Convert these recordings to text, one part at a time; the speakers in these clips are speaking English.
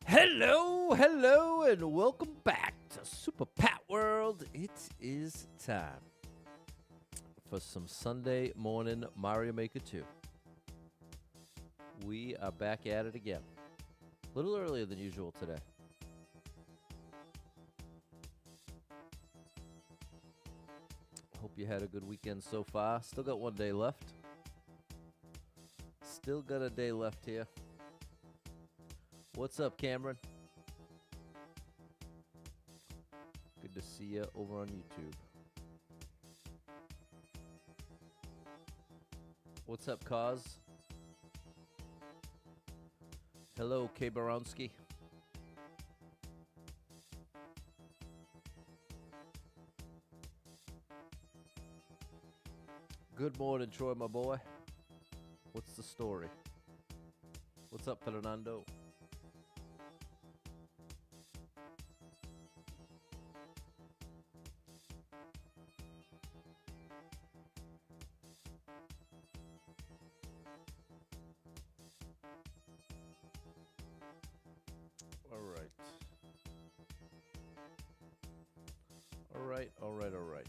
Hello, and welcome back to Super Pat World. It is time for some Sunday morning Mario Maker 2. We are back at it again. A little earlier than usual today. Hope you had a good weekend so far. Still got one day left. Still got a day left here. What's up, Cameron? Good to see you over on YouTube. What's up, Cause? Hello, K. Baronsky. Good morning, Troy, my boy. What's the story? What's up, Fernando? All right.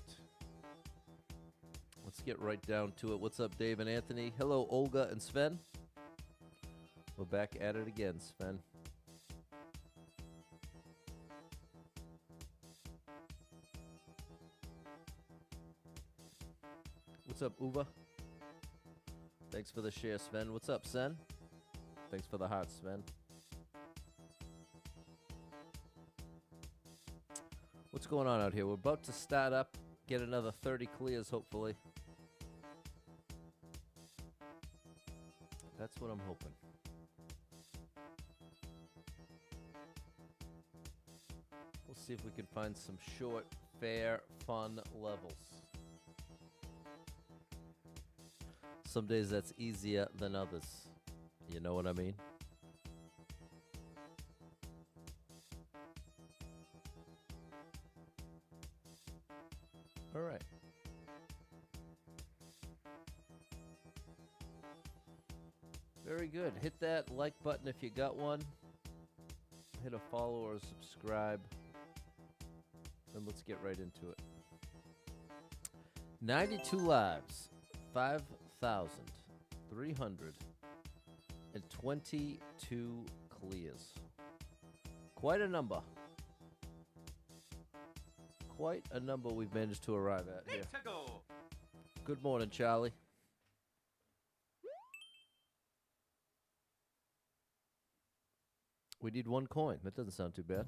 Let's get right down to it. What's up, Dave and Anthony? Hello, Olga and Sven. We're back at it again, Sven. What's up, Uva? Thanks for the share, Sven. What's up, Sen? Thanks for the heart, Sven. What's going on out here? We're about to start up, get another 30 clears, hopefully. That's what I'm hoping. We'll see if we can find some short, fair, fun levels. Some days that's easier than others. You know what I mean? All right. Very good. Hit that like button if you got one. Hit a follow or a subscribe. And let's get right into it. 92 lives. 5,322 clears. Quite a number. Quite a number we've managed to arrive at here. Good morning, Charlie. We need one coin. That doesn't sound too bad.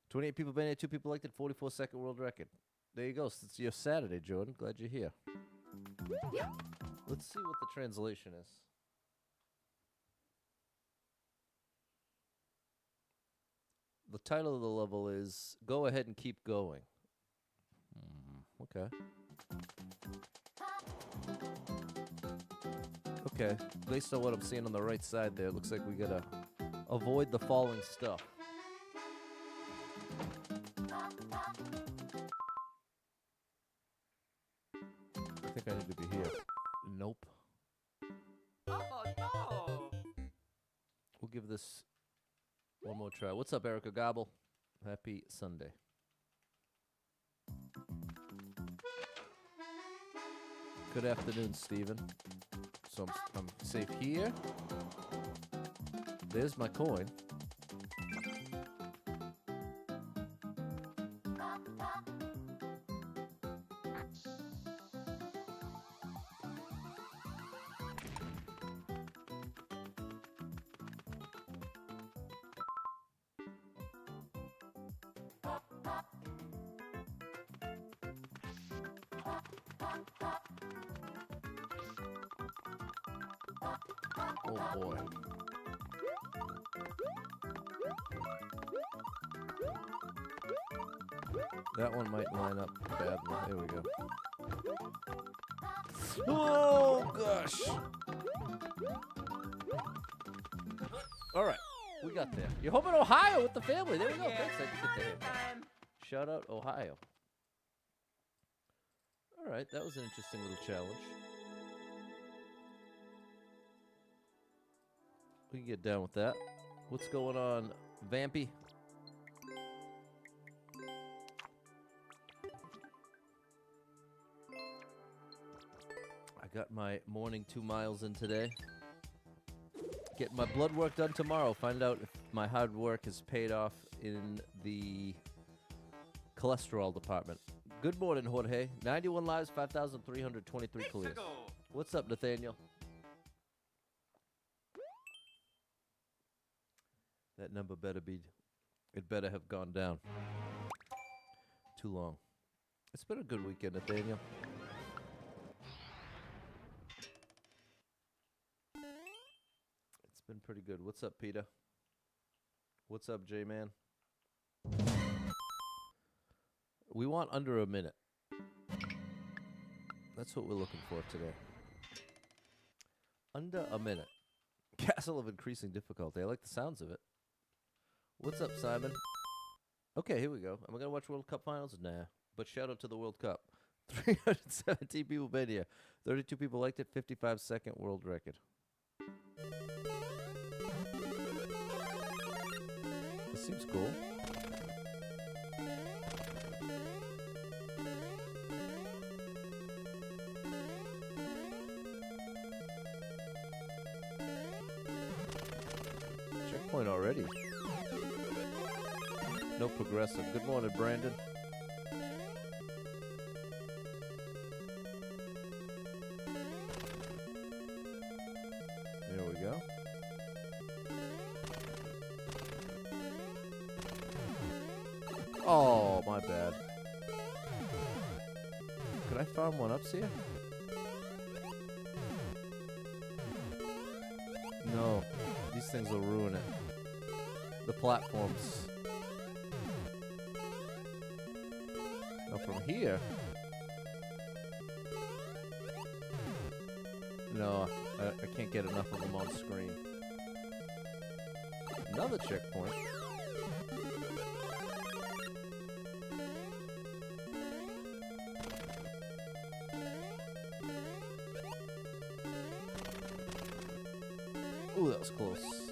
28 people been here, 2 people liked it, 44-second world record. There you go. It's your Saturday, Jordan. Glad you're here. Let's see what the translation is. The title of the level is Go Ahead and Keep Going. Okay. Okay. Based on what I'm seeing on the right side there, it looks like we gotta avoid the falling stuff. I think I need to be here. Nope. Oh, no! We'll give this one more try. What's up, Erica Gobble? Happy Sunday. Good afternoon, Steven. So I'm safe here. There's my coin. Oh boy. That one might line up badly. There we go. Oh gosh. All right, we got there. You're home in Ohio with the family. There we go. Thanks. I did get the hit. Shout out Ohio. All right, that was an interesting little challenge. We can get down with that. What's going on, Vampy? I got my morning 2 miles in today. Getting my blood work done tomorrow. Find out if my hard work has paid off in the cholesterol department. Good morning, Jorge. 91 lives, 5,323 clears. What's up, Nathaniel? That number better be... It better have gone down. Too long. It's been a good weekend, Nathaniel. It's been pretty good. What's up, Peter? What's up, J-Man? We want under a minute. That's what we're looking for today. Under a minute. Castle of increasing difficulty. I like the sounds of it. What's up, Simon? Okay, here we go. Am I going to watch World Cup finals? Nah. But shout out to the World Cup. 317 people been here. 32 people liked it. 55-second world record. This seems cool. Checkpoint already. No progressive. Good morning, Brandon. There we go. Oh, my bad. Could I farm one ups here? No. These things will ruin it. The platforms. Now from here... No, I can't get enough of them on screen. Another checkpoint. Ooh, that was close.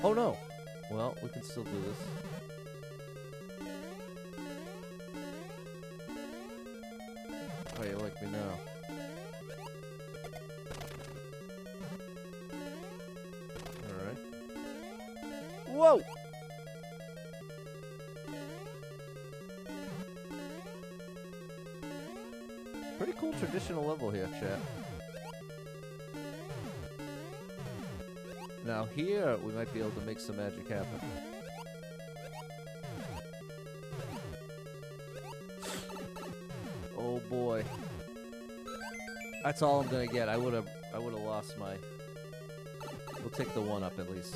Oh no! Well, we can still do this. Oh, you like me now. Alright. Whoa! Pretty cool traditional level here, chat. Now here, we might be able to make some magic happen. Oh boy. That's all I'm gonna get. I would have lost my... We'll take the one up at least.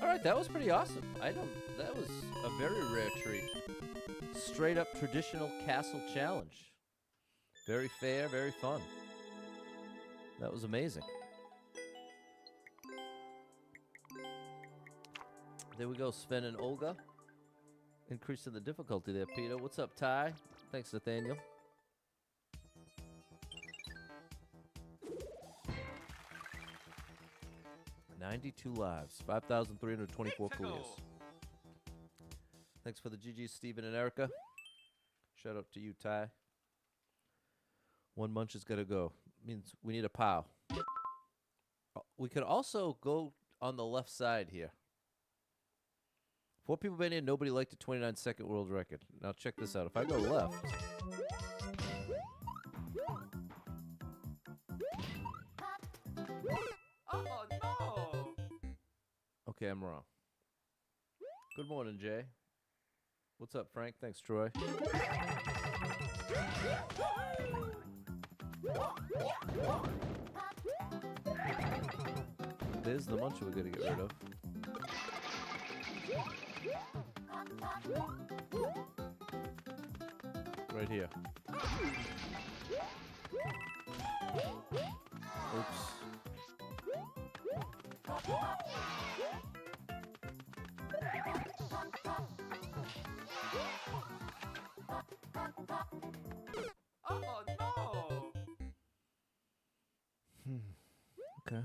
Alright, that was pretty awesome. That was a very rare treat. Straight up traditional castle challenge. Very fair, very fun. That was amazing. There we go, Sven and Olga. Increasing the difficulty there, Peter. What's up, Ty? Thanks, Nathaniel. $92 lives, 5,324 clears. Thanks for the GG, Steven and Erica. Shout out to you, Ty. One munch has got to go. Means we need a POW. We could also go on the left side here. 4 people been in, nobody liked the 29-second world record. Now check this out. If I go left... Oh, no! Okay, I'm wrong. Good morning, Jay. What's up, Frank? Thanks, Troy. There's the munch we're gonna get rid of. Right here. Oops. Oh, no! Okay.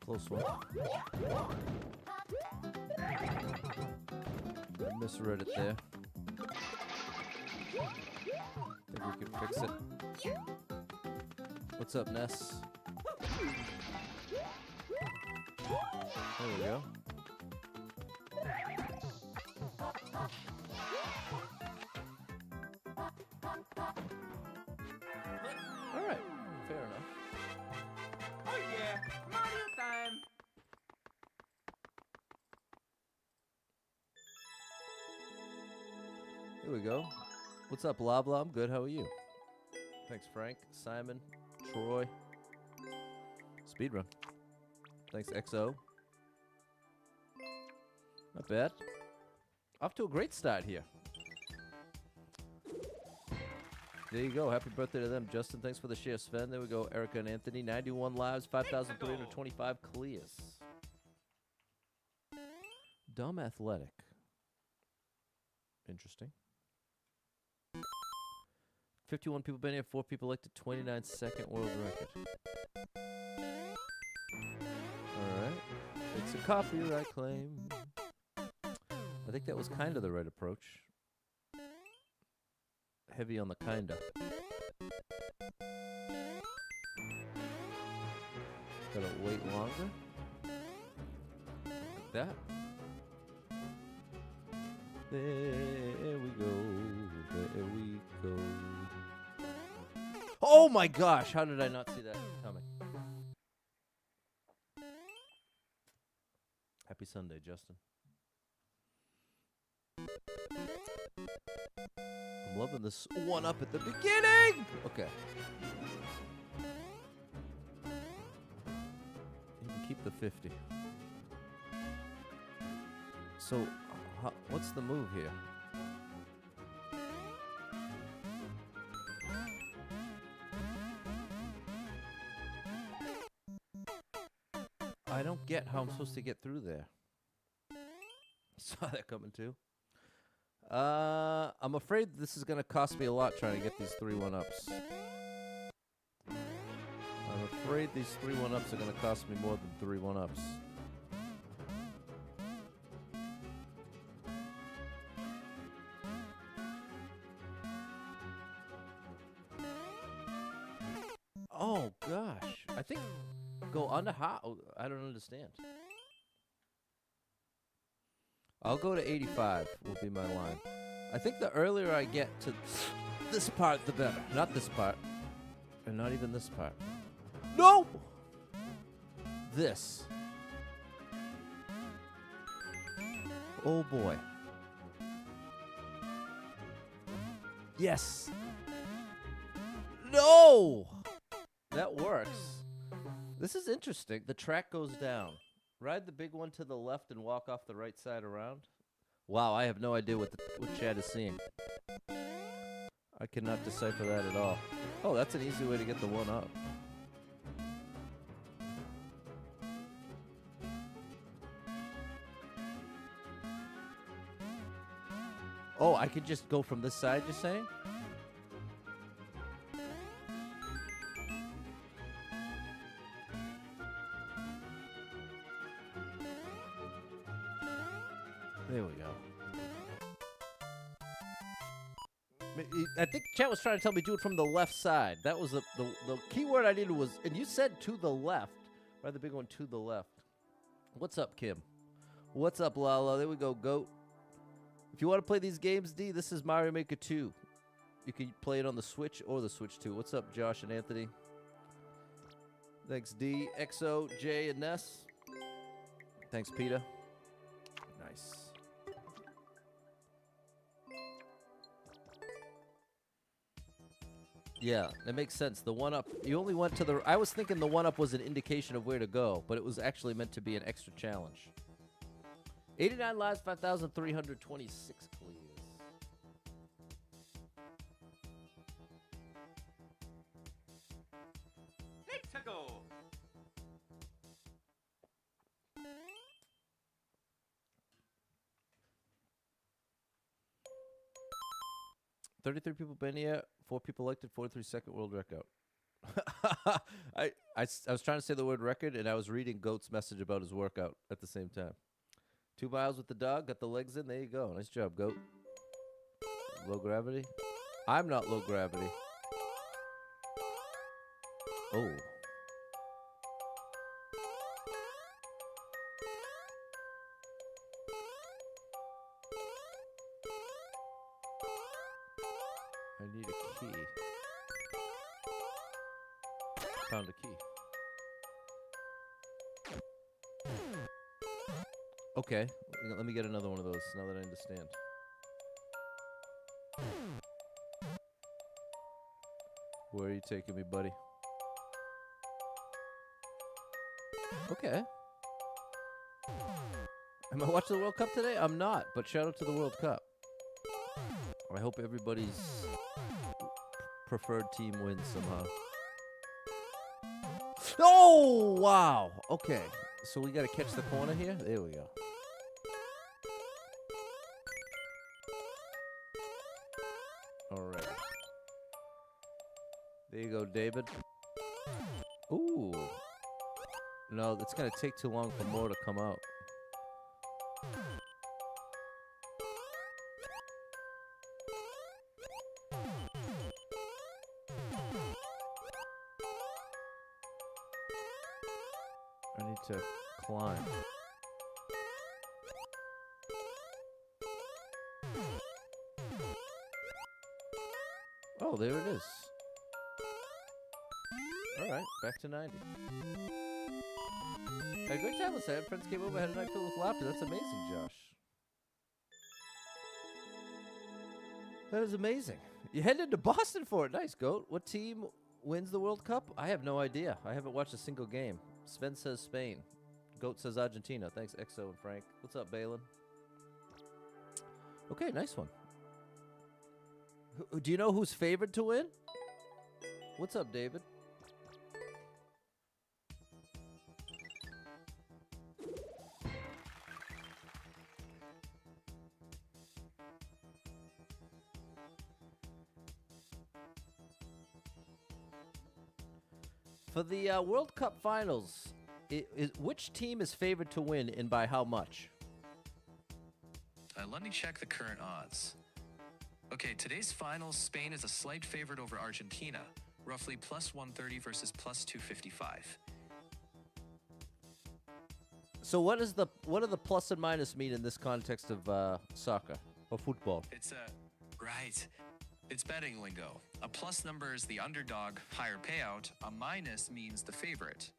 Close one. I misread it there. Think we can fix it. What's up, Ness? There we go. All right, fair enough. Oh yeah, Mario time. Here we go. What's up, blah blah? I'm good. How are you? Thanks, Frank, Simon, Troy. Speedrun. Thanks, XO. Not bad. Off to a great start here. There you go. Happy birthday to them. Justin, thanks for the share. Sven, there we go. Erica and Anthony. 91 lives, 5,325 clears. Dumb athletic. Interesting. 51 people been here. 4 people elected. 29 second world record. Alright. It's a copyright claim. I think that was kind of the right approach. Heavy on the kinda. Gotta wait longer. Like that. There we go. There we go. Oh my gosh! How did I not see that coming? Happy Sunday, Justin. I'm loving this one up at the beginning! Okay. You can keep the 50. So, what's the move here? I don't get how I'm supposed to get through there. Saw that coming too. I'm afraid this is going to cost me a lot trying to get these 3 1-ups. I'm afraid these 3 1-ups are going to cost me more than 3 1-ups. Oh, gosh. I think go under how? I don't understand. I'll go to 85 will be my line. I think the earlier I get to this part, the better. Not this part. And not even this part. No! This. Oh boy. Yes. No! That works. This is interesting. The track goes down. Ride the big one to the left and walk off the right side around. Wow, I have no idea what Chad is seeing. I cannot decipher that at all. Oh, that's an easy way to get the 1-up. Oh, I could just go from this side, you're saying? There we go. I think Chat was trying to tell me do it from the left side. That was the key word I needed was, and you said to the left. Right, the big one to the left. What's up, Kim? What's up, Lala? There we go, Goat. If you want to play these games, D, this is Mario Maker 2. You can play it on the Switch or the Switch 2. What's up, Josh and Anthony? Thanks, D, XO, J, and Ness. Thanks, Peter. Nice. Yeah, that makes sense. The 1-up, you only went to the... I was thinking the 1-up was an indication of where to go, but it was actually meant to be an extra challenge. 89 lives, 5,326 clears. Let's go. 33 people been here, 4 people elected, 43 second world record. I was trying to say the word record, and I was reading Goat's message about his workout at the same time. 2 miles with the dog, got the legs in. There you go. Nice job, Goat. Low gravity. I'm not low gravity. Oh. I need a key. Found a key. Okay, let me get another one of those now that I understand. Where are you taking me, buddy? Okay. Am I watching the World Cup today? I'm not, but shout out to the World Cup. I hope everybody's preferred team wins somehow. Oh, wow. Okay. So we got to catch the corner here. There we go. All right. There you go, David. Ooh. No, it's going to take too long for more to come out. I need to climb. Oh, there it is. All right, back to 90. Had a great time with Sam. Friends came over, had a night filled with laughter. That's amazing, Josh. That is amazing. You headed to Boston for it. Nice, Goat. What team wins the World Cup? I have no idea. I haven't watched a single game. Sven says Spain. Goat says Argentina. Thanks, Exo and Frank. What's up, Balin? Okay, nice one. Do you know who's favored to win? What's up, David? For the World Cup Finals, which team is favored to win and by how much? Let me check the current odds. Okay, today's finals, Spain is a slight favorite over Argentina, roughly plus 130 versus plus 255. So what do the plus and minus mean in this context of soccer or football? Right. It's betting lingo. A plus number is the underdog, higher payout. A minus means the favorite.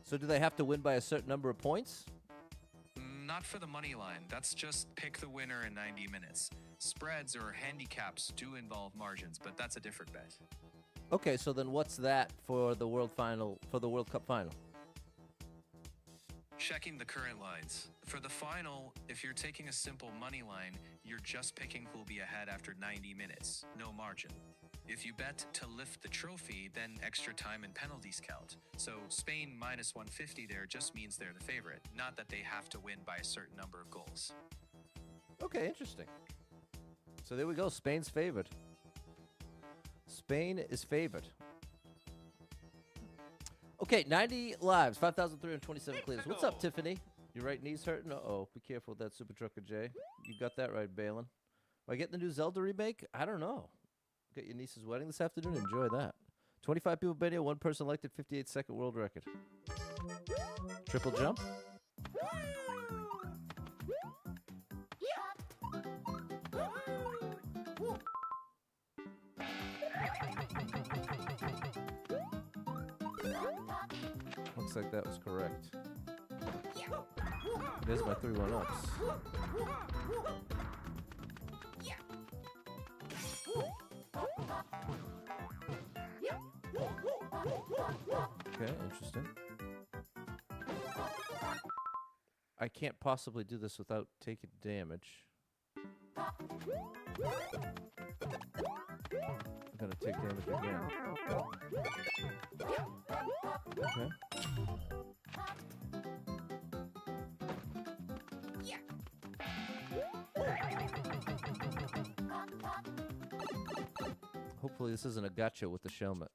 So do they have to win by a certain number of points? Not for the money line. That's just pick the winner in 90 minutes. Spreads or handicaps do involve margins, but that's a different bet. Okay, so then what's that for the World Cup final? Checking the current lines. For the final, if you're taking a simple money line, you're just picking who'll be ahead after 90 minutes. No margin. If you bet to lift the trophy, then extra time and penalties count. So Spain minus 150 there just means they're the favorite, not that they have to win by a certain number of goals. Okay, interesting. So there we go. Spain's favored. Spain is favored. Okay, 90 lives, 5,327 clears. What's up, Tiffany? Your right knee's hurting? Uh-oh. Be careful with that Super Trucker J. You got that right, Balin. Am I getting the new Zelda remake? I don't know. Got your niece's wedding this afternoon? Enjoy that. 25 people been here. One person elected 58-second world record. Triple jump? Looks like that was correct. There's my 3 1-ups. Okay, interesting. I can't possibly do this without taking damage. I'm gonna take damage again. Okay. Hopefully this isn't a gotcha with the helmet.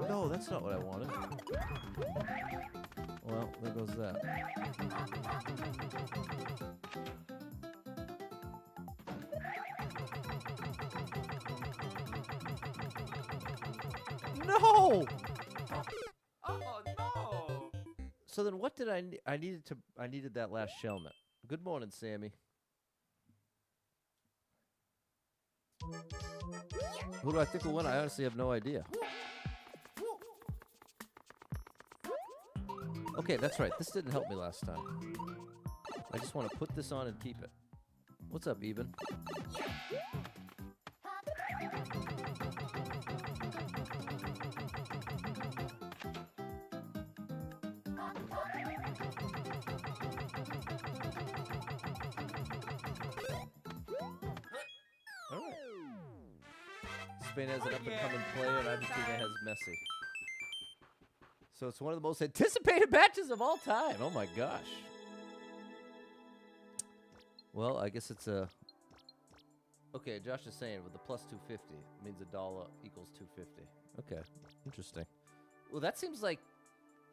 No, that's not what I wanted. Well, there goes that. No! Oh no! So then what did I needed that last helmet. Good morning, Sammy. Who do I think will win? I honestly have no idea. Okay, that's right. This didn't help me last time. I just want to put this on and keep it. What's up, Even? All right. Spain has an up-and-coming player, and Argentina has Messi. So it's one of the most anticipated matches of all time. Oh my gosh. Well, I guess it's a... Okay, Josh is saying with the plus 250 means $1 equals 250. Okay, interesting. Well, that seems like...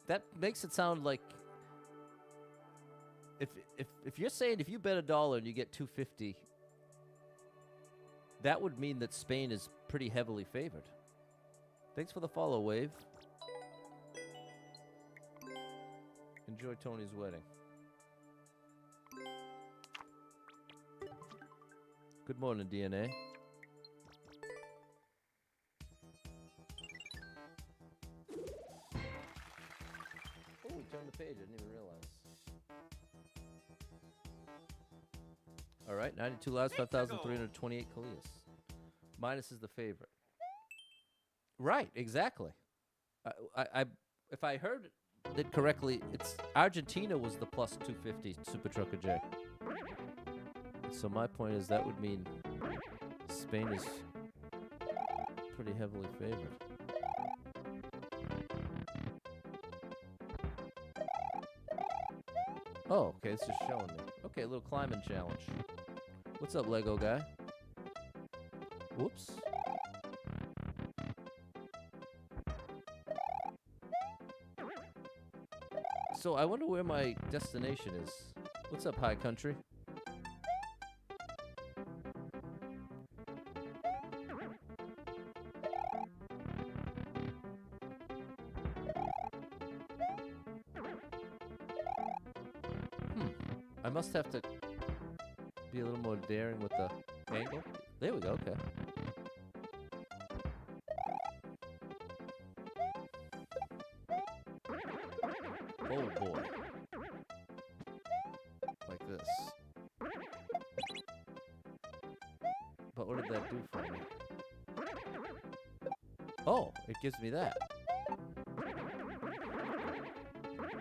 That makes it sound like... If you're saying if you bet $1 and you get 250, that would mean that Spain is pretty heavily favored. Thanks for the follow, Wave. Enjoy Tony's wedding. Good morning, DNA. Oh, we turned the page. I didn't even realize. All right, 92 lives, 5,328 Kalias. Minus is the favorite. Right, exactly. If I heard it correctly, it's Argentina was the plus 250 Super Trucker J. So my point is that would mean Spain is pretty heavily favored. Oh, okay, it's just showing me. Okay, a little climbing challenge. What's up, Lego guy? Whoops. So I wonder where my destination is. What's up, High Country? I must have to be a little more daring with the angle. There we go, okay. Oh boy. Like this. But what did that do for me? Oh, it gives me that.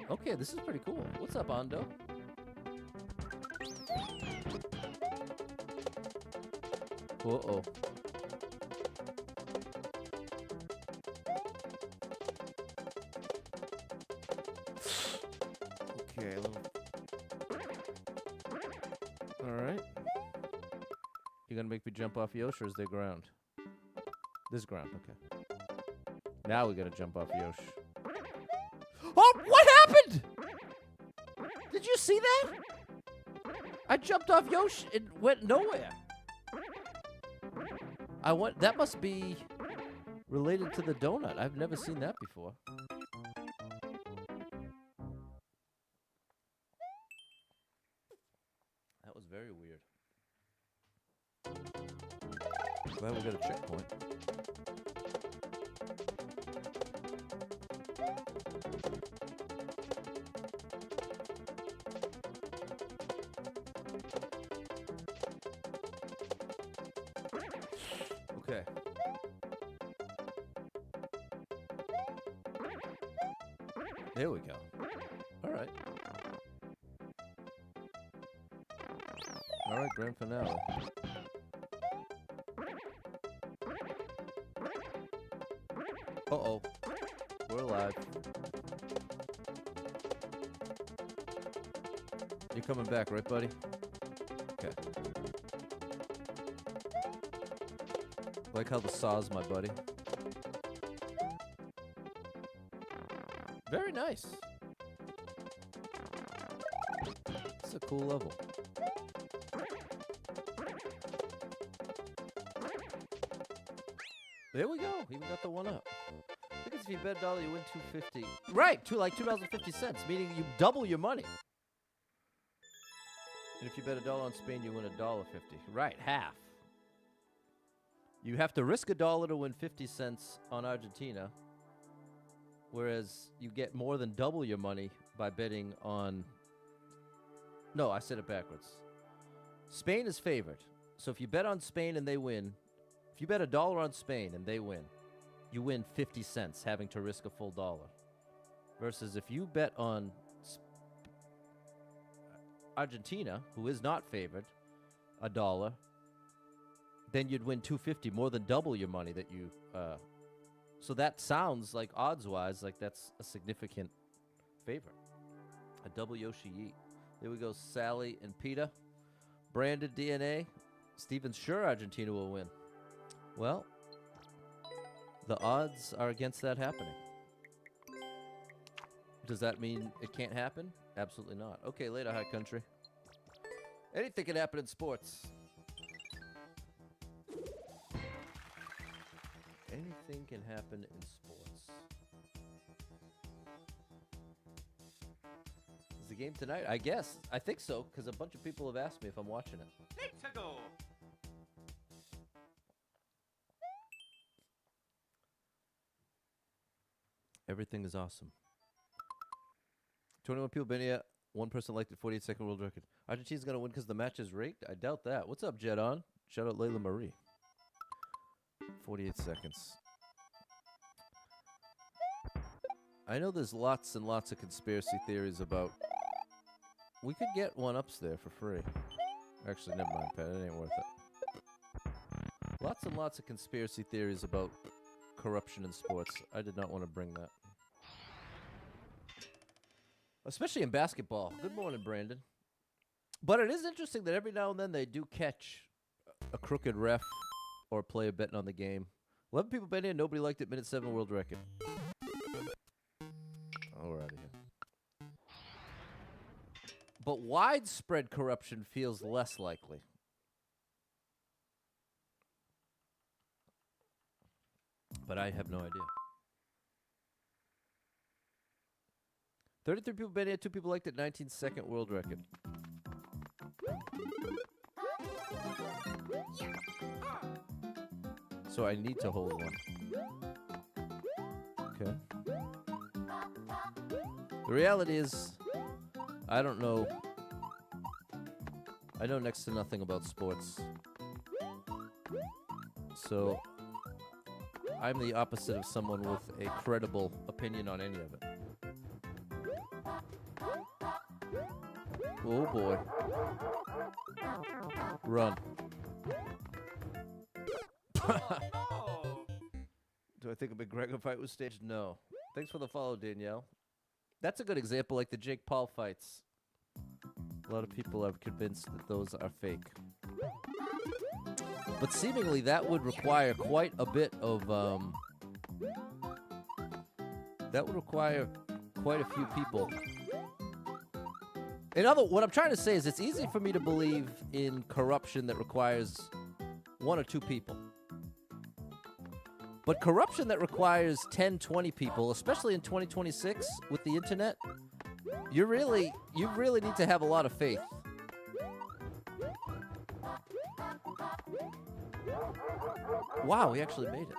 Okay, this is pretty cool. What's up, Ando? Uh-oh. Okay, a little... Alright. You gonna make me jump off Yosh, or is there ground? This ground, okay. Now we gotta jump off Yosh. Oh, what happened? Did you see that? I jumped off Yosh and went nowhere. That must be related to the donut. I've never seen that before. That was very weird. Glad we got a checkpoint. Okay. There we go. All right. All right, grand finale. Uh-oh. We're alive. You're coming back, right, buddy? Okay. Like how the saw's my buddy. Very nice. It's a cool level. There we go. Even got the one up. Because if you bet $1, you win $2.50. Right, like $2.50, meaning you double your money. And if you bet $1 on Spain, you win $1.50. Right, half. You have to risk $1 to win 50 cents on Argentina, whereas you get more than double your money by betting on... No, I said it backwards. Spain is favored. So if you bet on Spain and they win, if you bet $1 on Spain and they win, you win 50 cents having to risk a full dollar. Versus if you bet on Argentina, who is not favored, $1, then you'd win $2.50, more than double your money that you... So that sounds like, odds-wise, like that's a significant favor. A double Yoshi Yeet. There we go, Sally and PETA. Branded DNA. Steven's sure Argentina will win. Well, the odds are against that happening. Does that mean it can't happen? Absolutely not. Okay, later, high country. Anything can happen in sports. Anything can happen in sports. Is the game tonight? I guess. I think so, because a bunch of people have asked me if I'm watching it. Let's go. Everything is awesome. 21 people been here. One person liked it. 48-second world record. Argentina's going to win because the match is rigged? I doubt that. What's up, Jet On? Shout out Layla Marie. 48 seconds. I know there's lots and lots of conspiracy theories about... We could get one-ups there for free. Actually, never mind, Pat. It ain't worth it. Lots and lots of conspiracy theories about corruption in sports. I did not want to bring that. Especially in basketball. Good morning, Brandon. But it is interesting that every now and then they do catch a crooked ref or player betting on the game. 11 people betting in, nobody liked it. Minute 7 world record. Oh, we're out of here. But widespread corruption feels less likely. But I have no idea. 33 people betting in, 2 people liked it. 19-second world record. So I need to hold one. Okay. The reality is, I don't know. I know next to nothing about sports. So I'm the opposite of someone with a credible opinion on any of it. Oh boy. Run. Oh, Do I think a McGregor fight was staged? No. Thanks for the follow, Danielle. That's a good example, like the Jake Paul fights. A lot of people are convinced that those are fake. But seemingly that would require quite a bit of, that would require quite a few people. What I'm trying to say is it's easy for me to believe in corruption that requires 1 or 2 people. But corruption that requires 10, 20 people, especially in 2026 with the internet, you really need to have a lot of faith. Wow, we actually made it.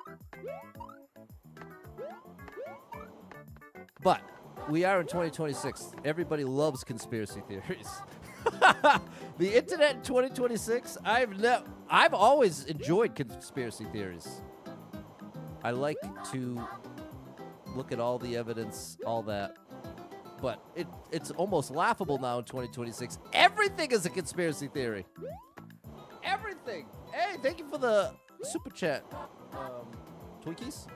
But we are in 2026. Everybody loves conspiracy theories. The internet in 2026, I've always enjoyed conspiracy theories. I like to look at all the evidence, all that. but it's almost laughable now in 2026. Everything is a conspiracy theory. Everything. Hey, thank you for the super chat, Twinkies.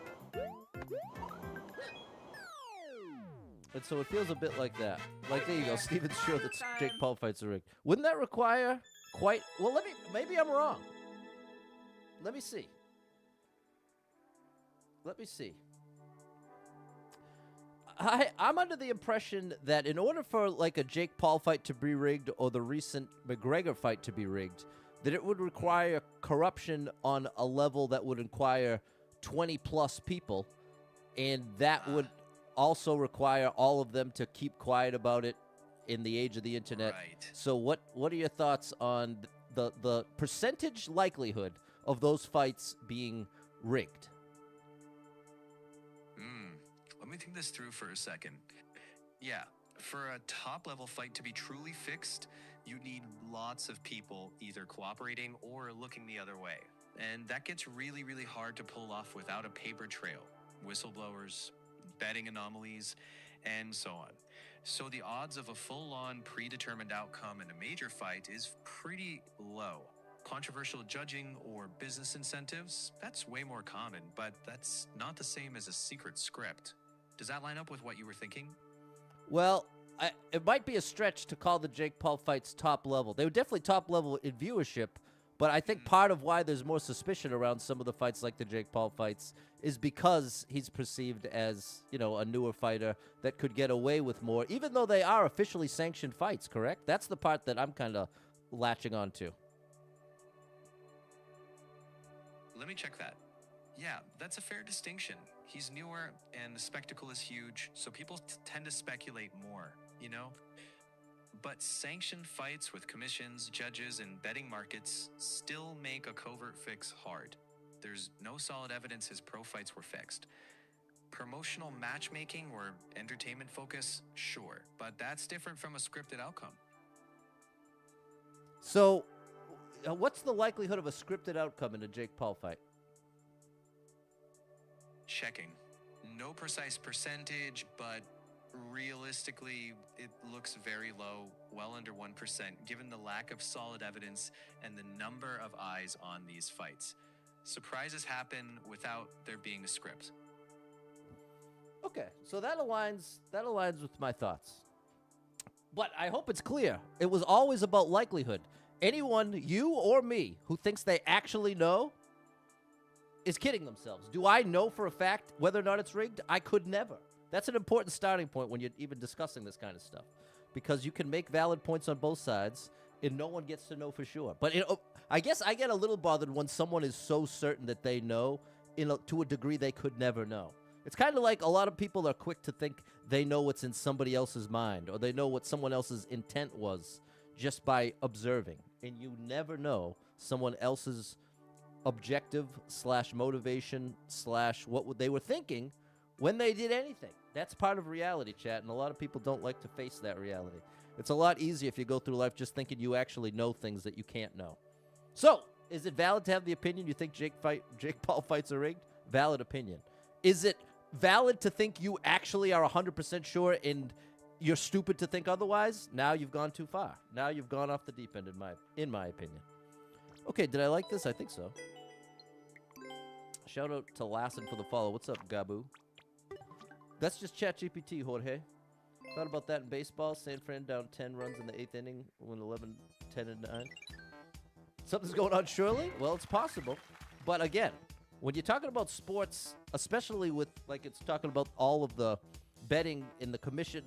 And so it feels a bit like that. Like, there you go. Steven's sure that Jake Paul fights are rigged. Wouldn't that require quite... Well, maybe I'm wrong. Let me see. I'm under the impression that in order for, like, a Jake Paul fight to be rigged or the recent McGregor fight to be rigged, that it would require corruption on a level that would require 20-plus people, and that would... also require all of them to keep quiet about it in the age of the internet. Right. So what are your thoughts on the percentage likelihood of those fights being rigged? Let me think this through for a second. Yeah, for a top-level fight to be truly fixed, you need lots of people either cooperating or looking the other way. And that gets really, really hard to pull off without a paper trail. Whistleblowers, betting anomalies, and so on. So the odds of a full-on predetermined outcome in a major fight is pretty low. Controversial judging or business incentives, that's way more common, but that's not the same as a secret script. Does that line up with what you were thinking? Well, it might be a stretch to call the Jake Paul fights top level. They were definitely top level in viewership, but I think part of why there's more suspicion around some of the fights like the Jake Paul fights is because he's perceived as, you know, a newer fighter that could get away with more, even though they are officially sanctioned fights, correct? That's the part that I'm kind of latching on to. Let me check that. Yeah, that's a fair distinction. He's newer and the spectacle is huge, so people tend to speculate more, you know? But sanctioned fights with commissions, judges, and betting markets still make a covert fix hard. There's no solid evidence his pro fights were fixed. Promotional matchmaking or entertainment focus, sure, but that's different from a scripted outcome. So, what's the likelihood of a scripted outcome in a Jake Paul fight? Checking. No precise percentage, but realistically, it looks very low, well under 1%, given the lack of solid evidence and the number of eyes on these fights. Surprises happen without there being a script. Okay, so that aligns with my thoughts. But I hope it's clear. It was always about likelihood. Anyone, you or me, who thinks they actually know is kidding themselves. Do I know for a fact whether or not it's rigged? I could never. That's an important starting point when you're even discussing this kind of stuff, because you can make valid points on both sides, and no one gets to know for sure. But I guess I get a little bothered when someone is so certain that they know to a degree they could never know. It's kind of like a lot of people are quick to think they know what's in somebody else's mind, or they know what someone else's intent was just by observing. And you never know someone else's objective / motivation / what they were thinking when they did anything. That's part of reality, chat, and a lot of people don't like to face that reality. It's a lot easier if you go through life just thinking you actually know things that you can't know. So, is it valid to have the opinion you think Jake Paul fights are rigged? Valid opinion. Is it valid to think you actually are 100% sure and you're stupid to think otherwise? Now you've gone too far. Now you've gone off the deep end, in my opinion. Okay, did I like this? I think so. Shout out to Lassen for the follow. What's up, Gabu? That's just ChatGPT, Jorge. Thought about that in baseball. San Fran down 10 runs in the 8th inning, win 11, 10, and 9. Something's going on, surely? Well, it's possible. But again, when you're talking about sports, especially with, like, it's talking about all of the betting in the commission,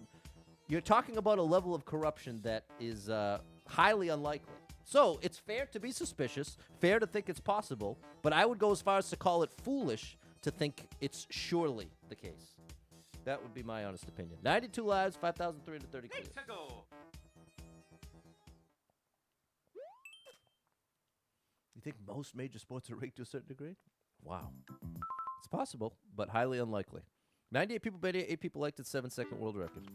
you're talking about a level of corruption that is highly unlikely. So it's fair to be suspicious, fair to think it's possible, but I would go as far as to call it foolish to think it's surely the case. That would be my honest opinion. 92 lives, 5,330 clears. You think most major sports are rigged to a certain degree? Wow. It's possible, but highly unlikely. 98 people bet it, 8 people liked it, 7-second world record.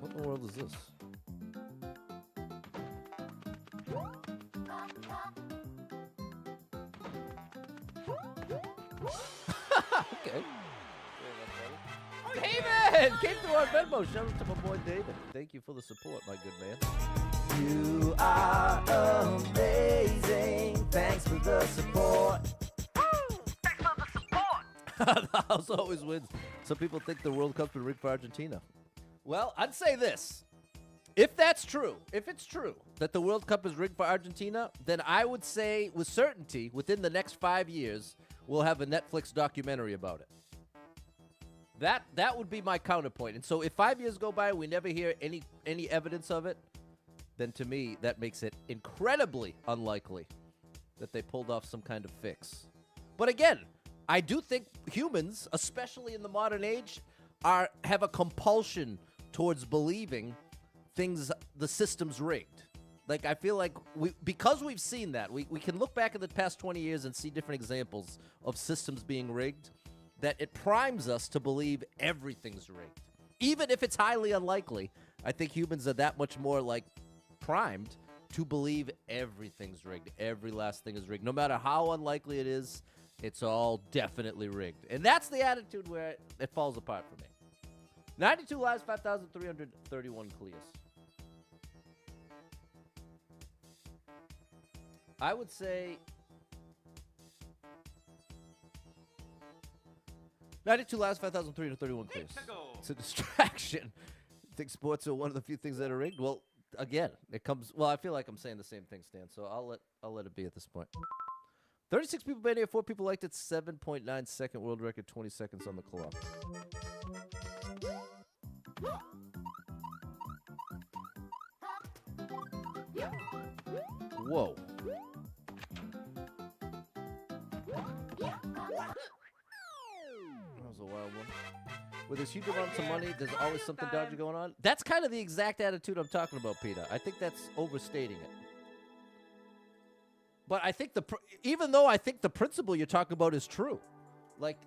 What in the world is this? Okay. David came through our Venmo. Shout out to my boy David. Thank you for the support, my good man. You are amazing. Thanks for the support. Thanks for the support. The house always wins. Some people think the World Cup's been rigged for Argentina. Well, I'd say this. If that's true, if it's true that the World Cup is rigged for Argentina, then I would say with certainty within the next 5 years, we'll have a Netflix documentary about it. That would be my counterpoint. And so if 5 years go by and we never hear any evidence of it, then to me that makes it incredibly unlikely that they pulled off some kind of fix. But again, I do think humans, especially in the modern age, have a compulsion towards believing the system's rigged. Like, I feel like because we've seen that, we can look back at the past 20 years and see different examples of systems being rigged, that it primes us to believe everything's rigged. Even if it's highly unlikely, I think humans are that much more, like, primed to believe everything's rigged. Every last thing is rigged. No matter how unlikely it is, it's all definitely rigged. And that's the attitude where it falls apart for me. 92 lives, 5,331 clears. I would say 92 lives, 5,331 clears. It's a distraction. I think sports are one of the few things that are rigged. Well, again, it comes. Well, I feel like I'm saying the same thing, Stan. So I'll let it be at this point. 36 people made it. 4 people liked it. 7.9 second world record. 20 seconds on the clock. Whoa. That was a wild one. With this huge amount of money, there's always something dodgy going on. That's kind of the exact attitude I'm talking about, Peter. I think that's overstating it. But I think even though I think the principle you're talking about is true, like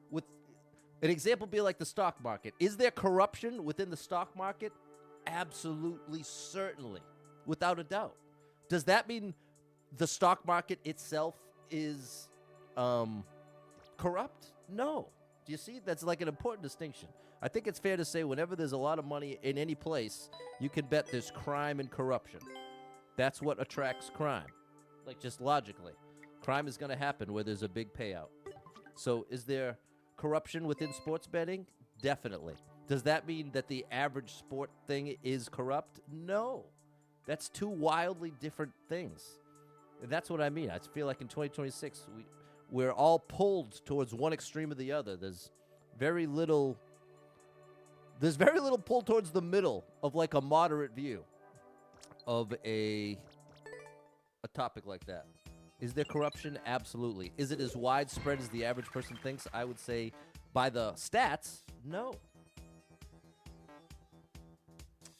with an example be like the stock market. Is there corruption within the stock market? Absolutely, certainly, without a doubt. Does that mean the stock market itself is corrupt? No. Do you see? That's like an important distinction. I think it's fair to say whenever there's a lot of money in any place, you can bet there's crime and corruption. That's what attracts crime. Like, just logically. Crime is going to happen where there's a big payout. So is there corruption within sports betting? Definitely. Does that mean that the average sport thing is corrupt? No. That's two wildly different things. And that's what I mean. I feel like in 2026, we're all pulled towards one extreme or the other. There's very little pull towards the middle of like a moderate view of a topic like that. Is there corruption? Absolutely. Is it as widespread as the average person thinks? I would say by the stats, no.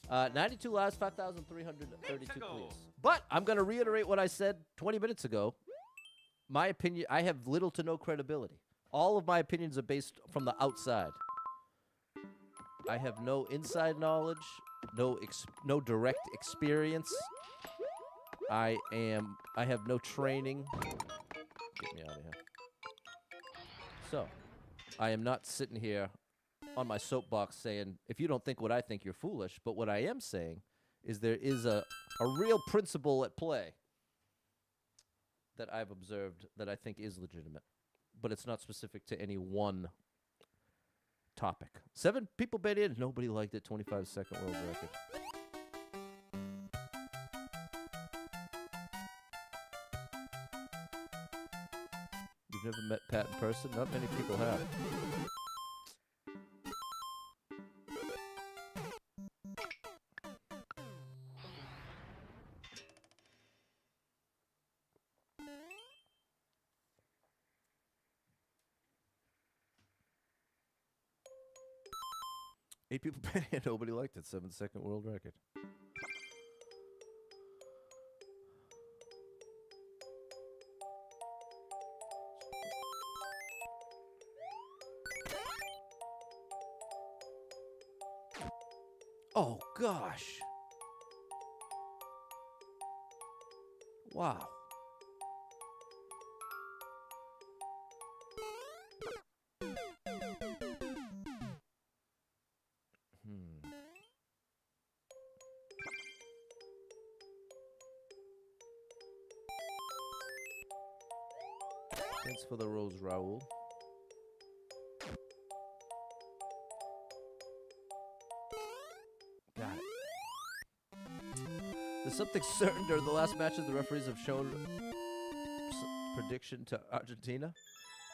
92 lives, 5,332 clears. But I'm going to reiterate what I said 20 minutes ago. My opinion, I have little to no credibility. All of my opinions are based from the outside. I have no inside knowledge, no direct experience. I have no training. Get me out of here. So, I am not sitting here on my soapbox saying, if you don't think what I think, you're foolish. But what I am saying is there is a real principle at play that I've observed that I think is legitimate. But it's not specific to any one topic. 7 people bet in. Nobody liked it. 25-second world record. You've never met Pat in person? Not many people have. Eight people bet in. Nobody liked it. 7-second world record. Oh, gosh. Wow. Thanks for the rose, Raul. Got it. There's something certain during the last matches the referees have shown prediction to Argentina.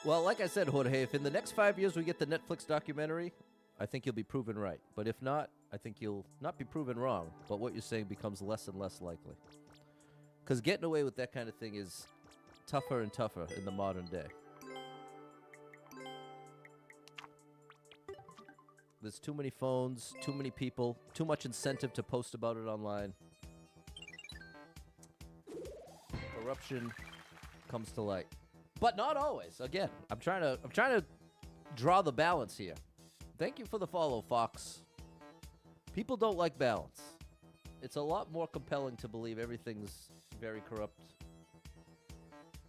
Well, like I said, Jorge, if in the next 5 years we get the Netflix documentary, I think you'll be proven right. But if not, I think you'll not be proven wrong, but what you're saying becomes less and less likely. Because getting away with that kind of thing is tougher and tougher in the modern day. There's too many phones, too many people, too much incentive to post about it online. Corruption comes to light. But not always. Again, I'm trying to draw the balance here. Thank you for the follow, Fox. People don't like balance. It's a lot more compelling to believe everything's very corrupt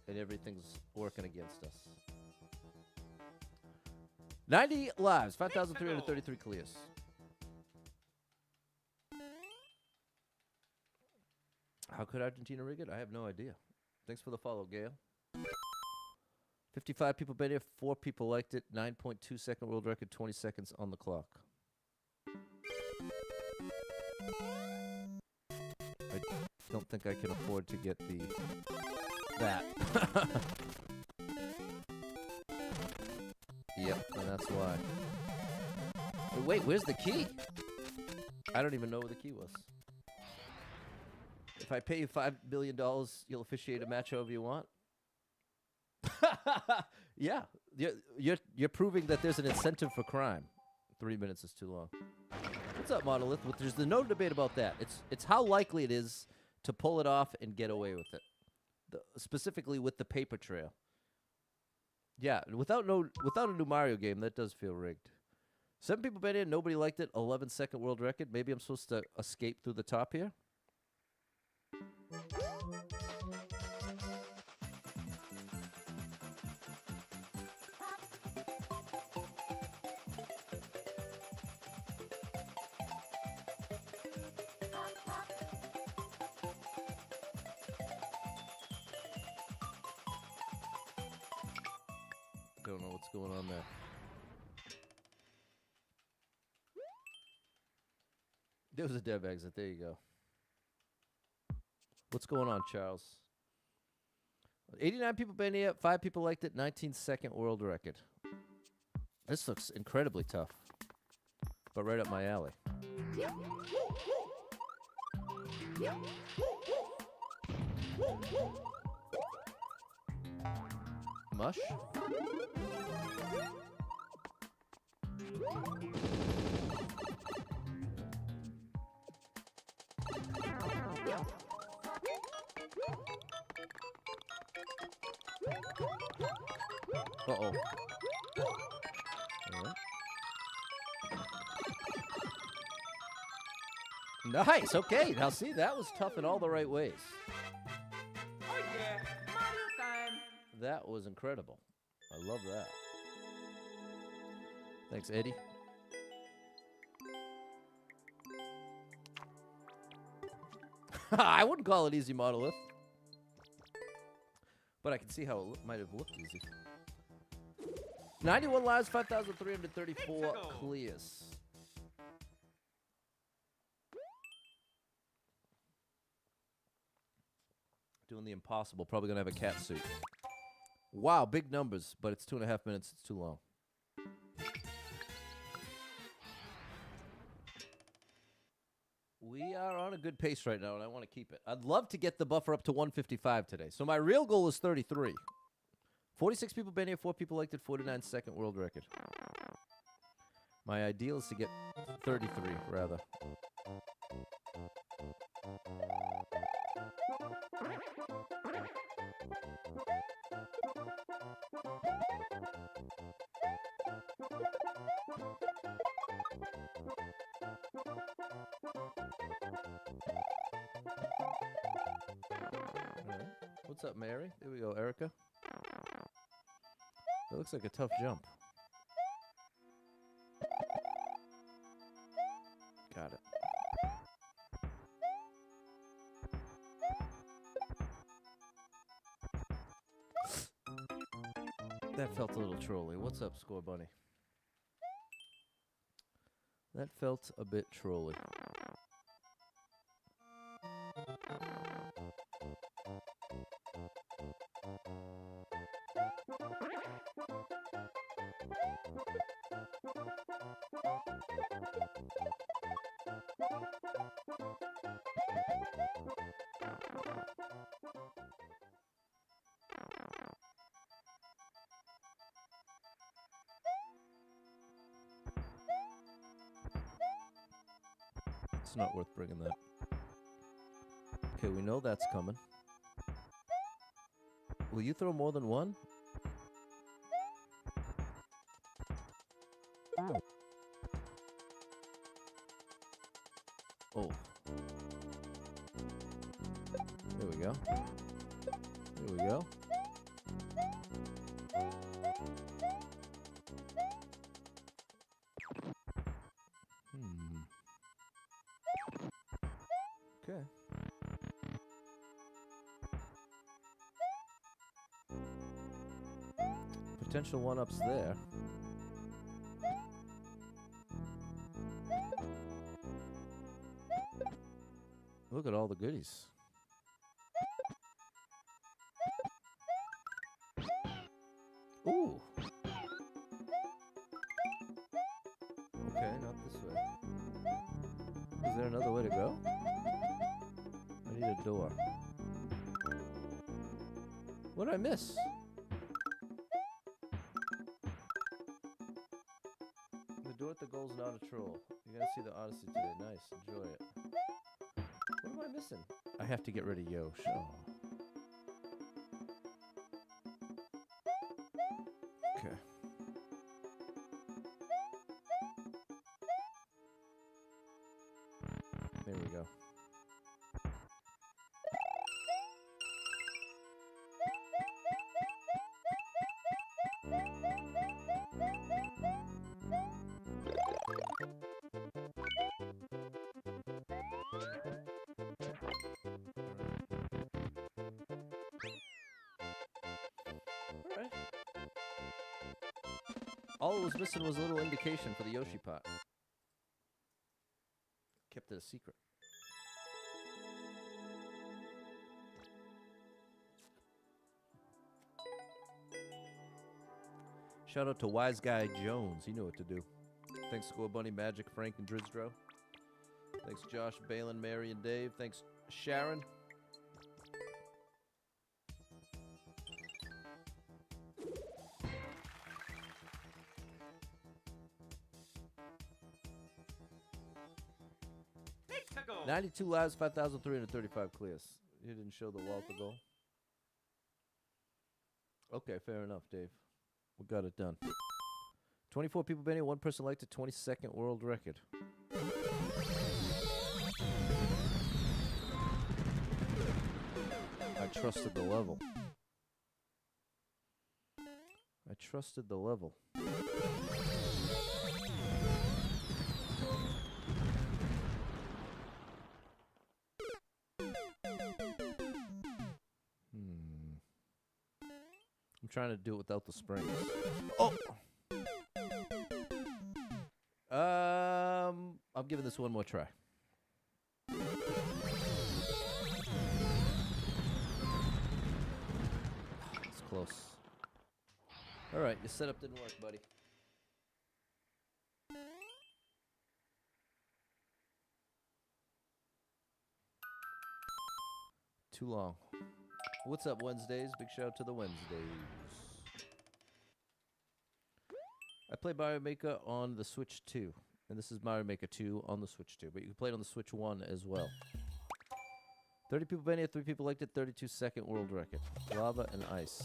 and everything's working against us. 90 lives, 5,333 clears. How could Argentina rig it? I have no idea. Thanks for the follow, Gail. 55 people been here, 4 people liked it, 9.2 second world record, 20 seconds on the clock. I don't think I can afford to get that. Yep, and that's why. Wait, where's the key? I don't even know where the key was. If I pay you $5 billion, you'll officiate a match however you want? Yeah, you're proving that there's an incentive for crime. 3 minutes is too long. What's up, Monolith? There's no debate about that. It's how likely it is to pull it off and get away with it. Specifically with the paper trail. Yeah, without a new Mario game, that does feel rigged. 7 people been in, nobody liked it. 11-second world record. Maybe I'm supposed to escape through the top here. Don't know what's going on there. There was a dev exit. There you go. What's going on, Charles? 89 people been here. 5 people liked it. 19-second world record. This looks incredibly tough, but right up my alley. Mush? Uh-oh. All right. Nice. Okay. Now, see, that was tough in all the right ways. Oh yeah, Mario time. That was incredible. I love that. Thanks, Eddie. I wouldn't call it easy, Monolith. But I can see how it might have looked easy. 91 lives, 5,334 clears. Doing the impossible. Probably going to have a cat suit. Wow, big numbers, but it's 2.5 minutes. It's too long. We are on a good pace right now, and I want to keep it. I'd love to get the buffer up to 155 today. So my real goal is 33. 46 people been here, 4 people liked it, 49-second world record. My ideal is to get 33, rather. What's up, Mary? There we go, Erica. That looks like a tough jump. Got it. That felt a little trolly. What's up, Score Bunny? That felt a bit trolly. It's not worth bringing that. Okay, we know that's coming. Will you throw more than one? Oh. There we go. There we go. Okay. Potential one-ups there. Look at all the goodies. Ooh. Okay, not this way. Is there another way to go? I need a door. What did I miss? The door at the goal's not a troll. You're gonna see the Odyssey today. Nice, enjoy it. What am I missing? I have to get rid of Yosh. Oh. Okay. There we go. Alright. All it was missing was a little indication for the Yoshi pot. Kept it a secret. Shout out to Wise Guy Jones. He knew what to do. Thanks, Score Bunny, Magic, Frank, and Drizdro. Thanks, Josh, Balin, Mary, and Dave. Thanks, Sharon. Need to go. 92 lives, 5,335 clears. You didn't show the Walter goal. Okay, fair enough, Dave. We got it done. 24 people, Benny. One person liked it. 22nd world record. I trusted the level. I trusted the level. I'm trying to do it without the springs. Oh! I'm giving this one more try. It's close. All right, your setup didn't work, buddy. Too long. What's up, Wednesdays? Big shout out to the Wednesdays. I play Mario Maker on the Switch 2. And this is Mario Maker 2 on the Switch 2. But you can play it on the Switch 1 as well. 30 people been here, 3 people liked it. 32-second world record. Lava and ice.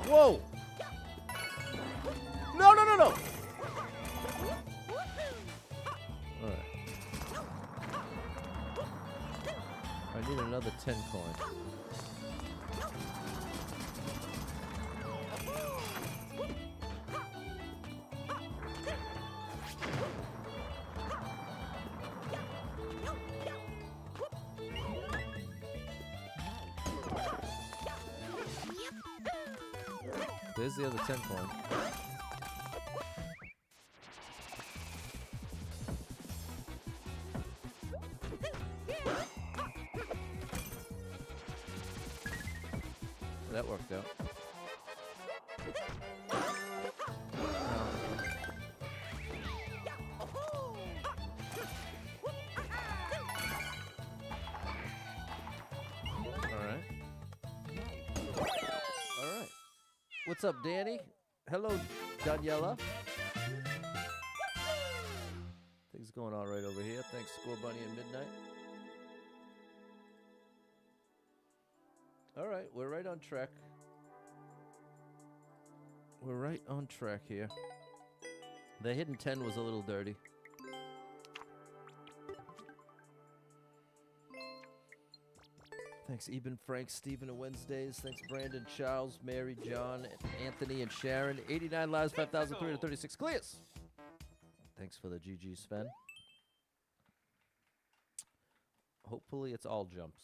Whoa! No, no, no, no! Alright. I need another 10 coin. There's the other 10 coin. That worked out. Alright. What's up, Danny? Hello, Daniela. Things going all right over here. Thanks, Score Bunny and Midnight. Alright, we're right on track. We're right on track here. The hidden 10 was a little dirty. Thanks, Eben, Frank, Stephen, and Wednesdays. Thanks, Brandon, Charles, Mary, John, Anthony, and Sharon. 89 lives, 5,336 clears. Thanks for the GG, Sven. Hopefully it's all jumps.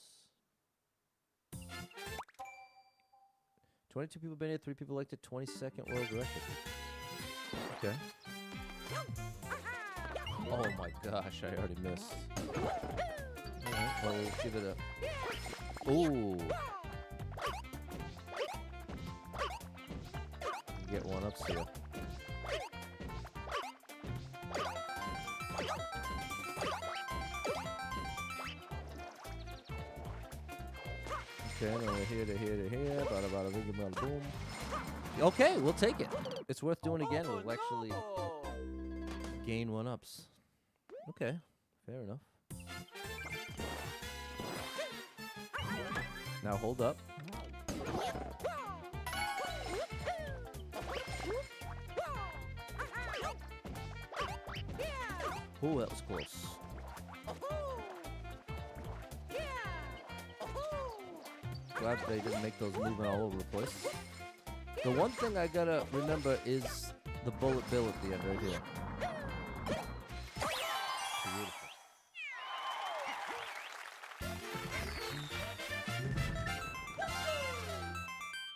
22 people been here, 3 people liked it, 22nd world record. Okay. Oh my gosh, I already missed. Alright, well, we'll give it a... Ooh. Get one up here. Okay, no, we're here to here to here. Bada bada bing bada boom. Okay, we'll take it. It's worth doing again. We'll actually gain one ups. Okay, fair enough. Now hold up. Ooh, that was close. Glad they didn't make those moving all over the place. The one thing I gotta remember is the bullet bill at the end right here. Beautiful.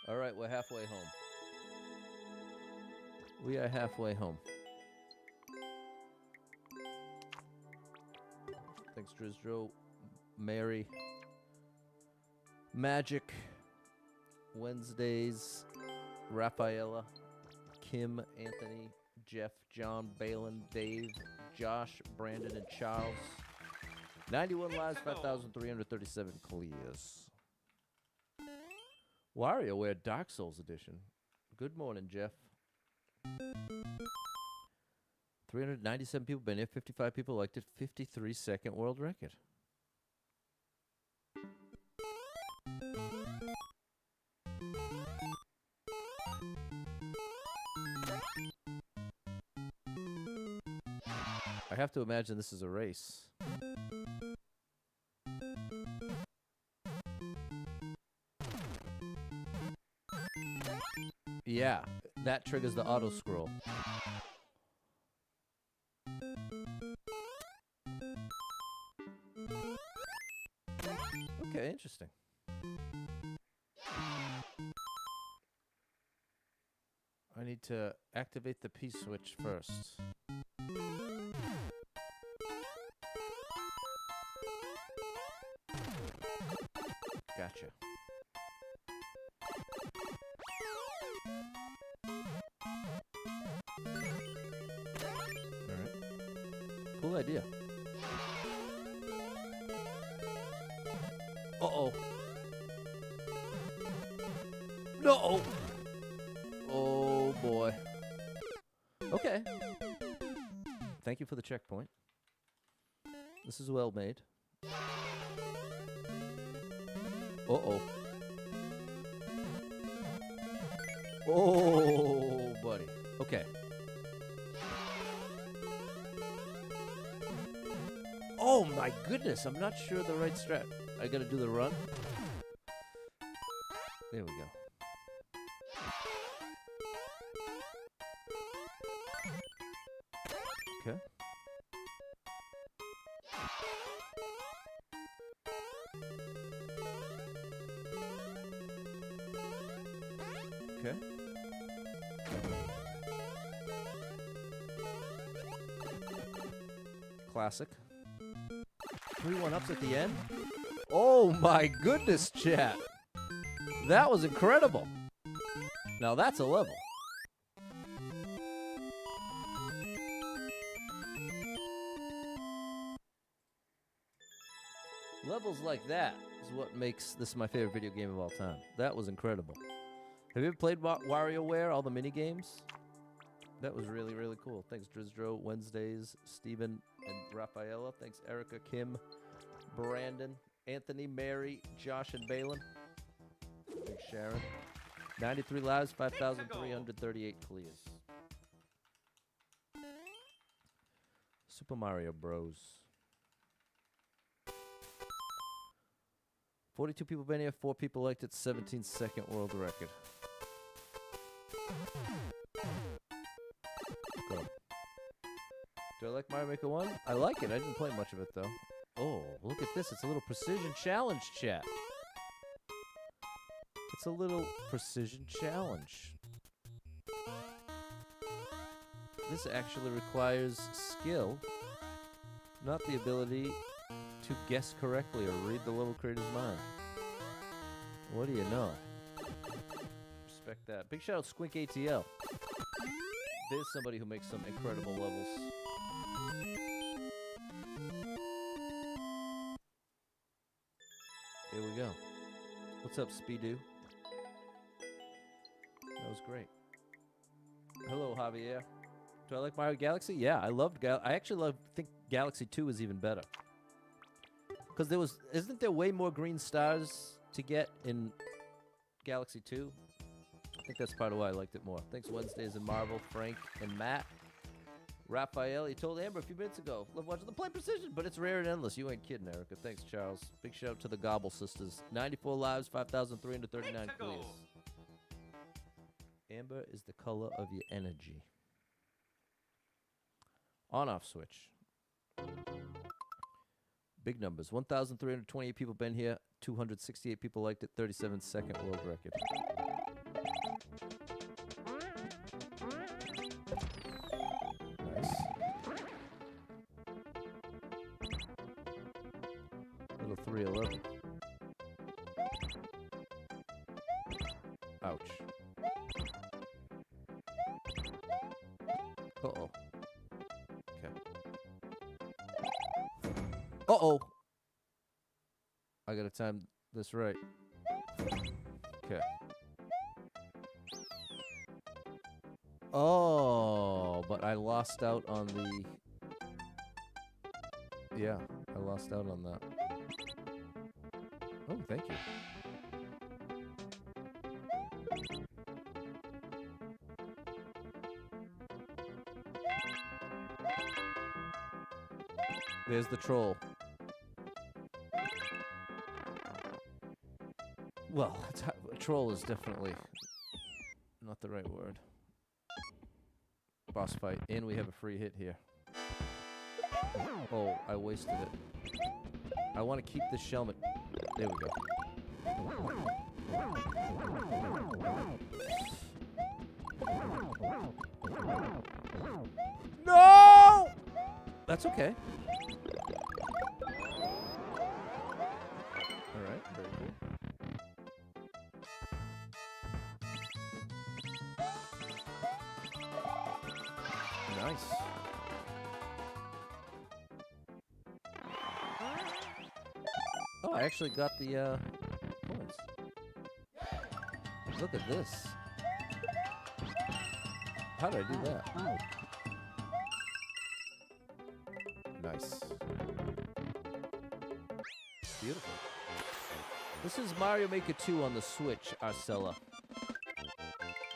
All right, we're halfway home. We are halfway home. Thanks, Drizdro, Mary, Magic, Wednesdays, Rafaela, Kim, Anthony, Jeff, John, Balin, Dave, Josh, Brandon, and Charles. 91 lives, 5,337 clears. WarioWare Dark Souls Edition. Good morning, Jeff. 397 people been here, 55 people liked it, 53-second world record. I have to imagine this is a race. Yeah, that triggers the auto scroll. Okay, interesting. I need to activate the P switch first. Gotcha. Alright. Cool idea. Uh-oh. No! Oh, boy. Okay. Thank you for the checkpoint. This is well made. Uh-oh. Oh, buddy. Okay. Oh, my goodness. I'm not sure the right strat. I gotta do the run. There we go. Okay. Okay. Classic. 3 1-ups at the end. Oh my goodness, chat. That was incredible. Now that's a level. Levels like that is what makes this my favorite video game of all time. That was incredible. Have you ever played WarioWare, all the mini games? That was really, really cool. Thanks, Drizdro, Wednesdays, Steven, and Rafaela. Thanks, Erica, Kim, Brandon, Anthony, Mary, Josh, and Balin. Thanks, Sharon. 93 lives, 5,338 clears. Super Mario Bros. 42 people been here, 4 people liked it, 17-second world record. Go. Do I like Mario Maker 1? I like it. I didn't play much of it, though. Oh, look at this. It's a little precision challenge, chat. It's a little precision challenge. This actually requires skill, not the ability to guess correctly or read the level creator's mind. What do you know? Respect that. Big shout out Squink ATL. There's somebody who makes some incredible levels. Here we go. What's up, Speedo? That was great. Hello, Javier. Do I like Mario Galaxy? Yeah, I loved I actually think Galaxy 2 is even better. Because isn't there way more green stars to get in Galaxy 2? I think that's part of why I liked it more. Thanks, Wednesdays and Marvel, Frank and Matt. Raphael, you told Amber a few minutes ago. Love watching the play precision, but it's rare and endless. You ain't kidding, Erica. Thanks, Charles. Big shout out to the Gobble sisters. 94 lives, 5,339 clears. Amber is the color of your energy. On-off switch. Big numbers. 1,328 people been here. 268 people liked it. 37-second world record. Nice. Little 311. Ouch. Uh-oh. Okay. Uh-oh. I gotta time this right. Okay. Oh, but I lost out on the... Yeah, I lost out on that. Oh, thank you. There's the troll. Well, a troll is definitely not the right word. Boss fight. And we have a free hit here. Oh, I wasted it. I want to keep this Shelmet. There we go. No! That's okay. Alright, very cool. Nice. Oh, I actually got the points. Look at this. How did I do that? Nice. Beautiful. This is Mario Maker 2 on the Switch, Arcella.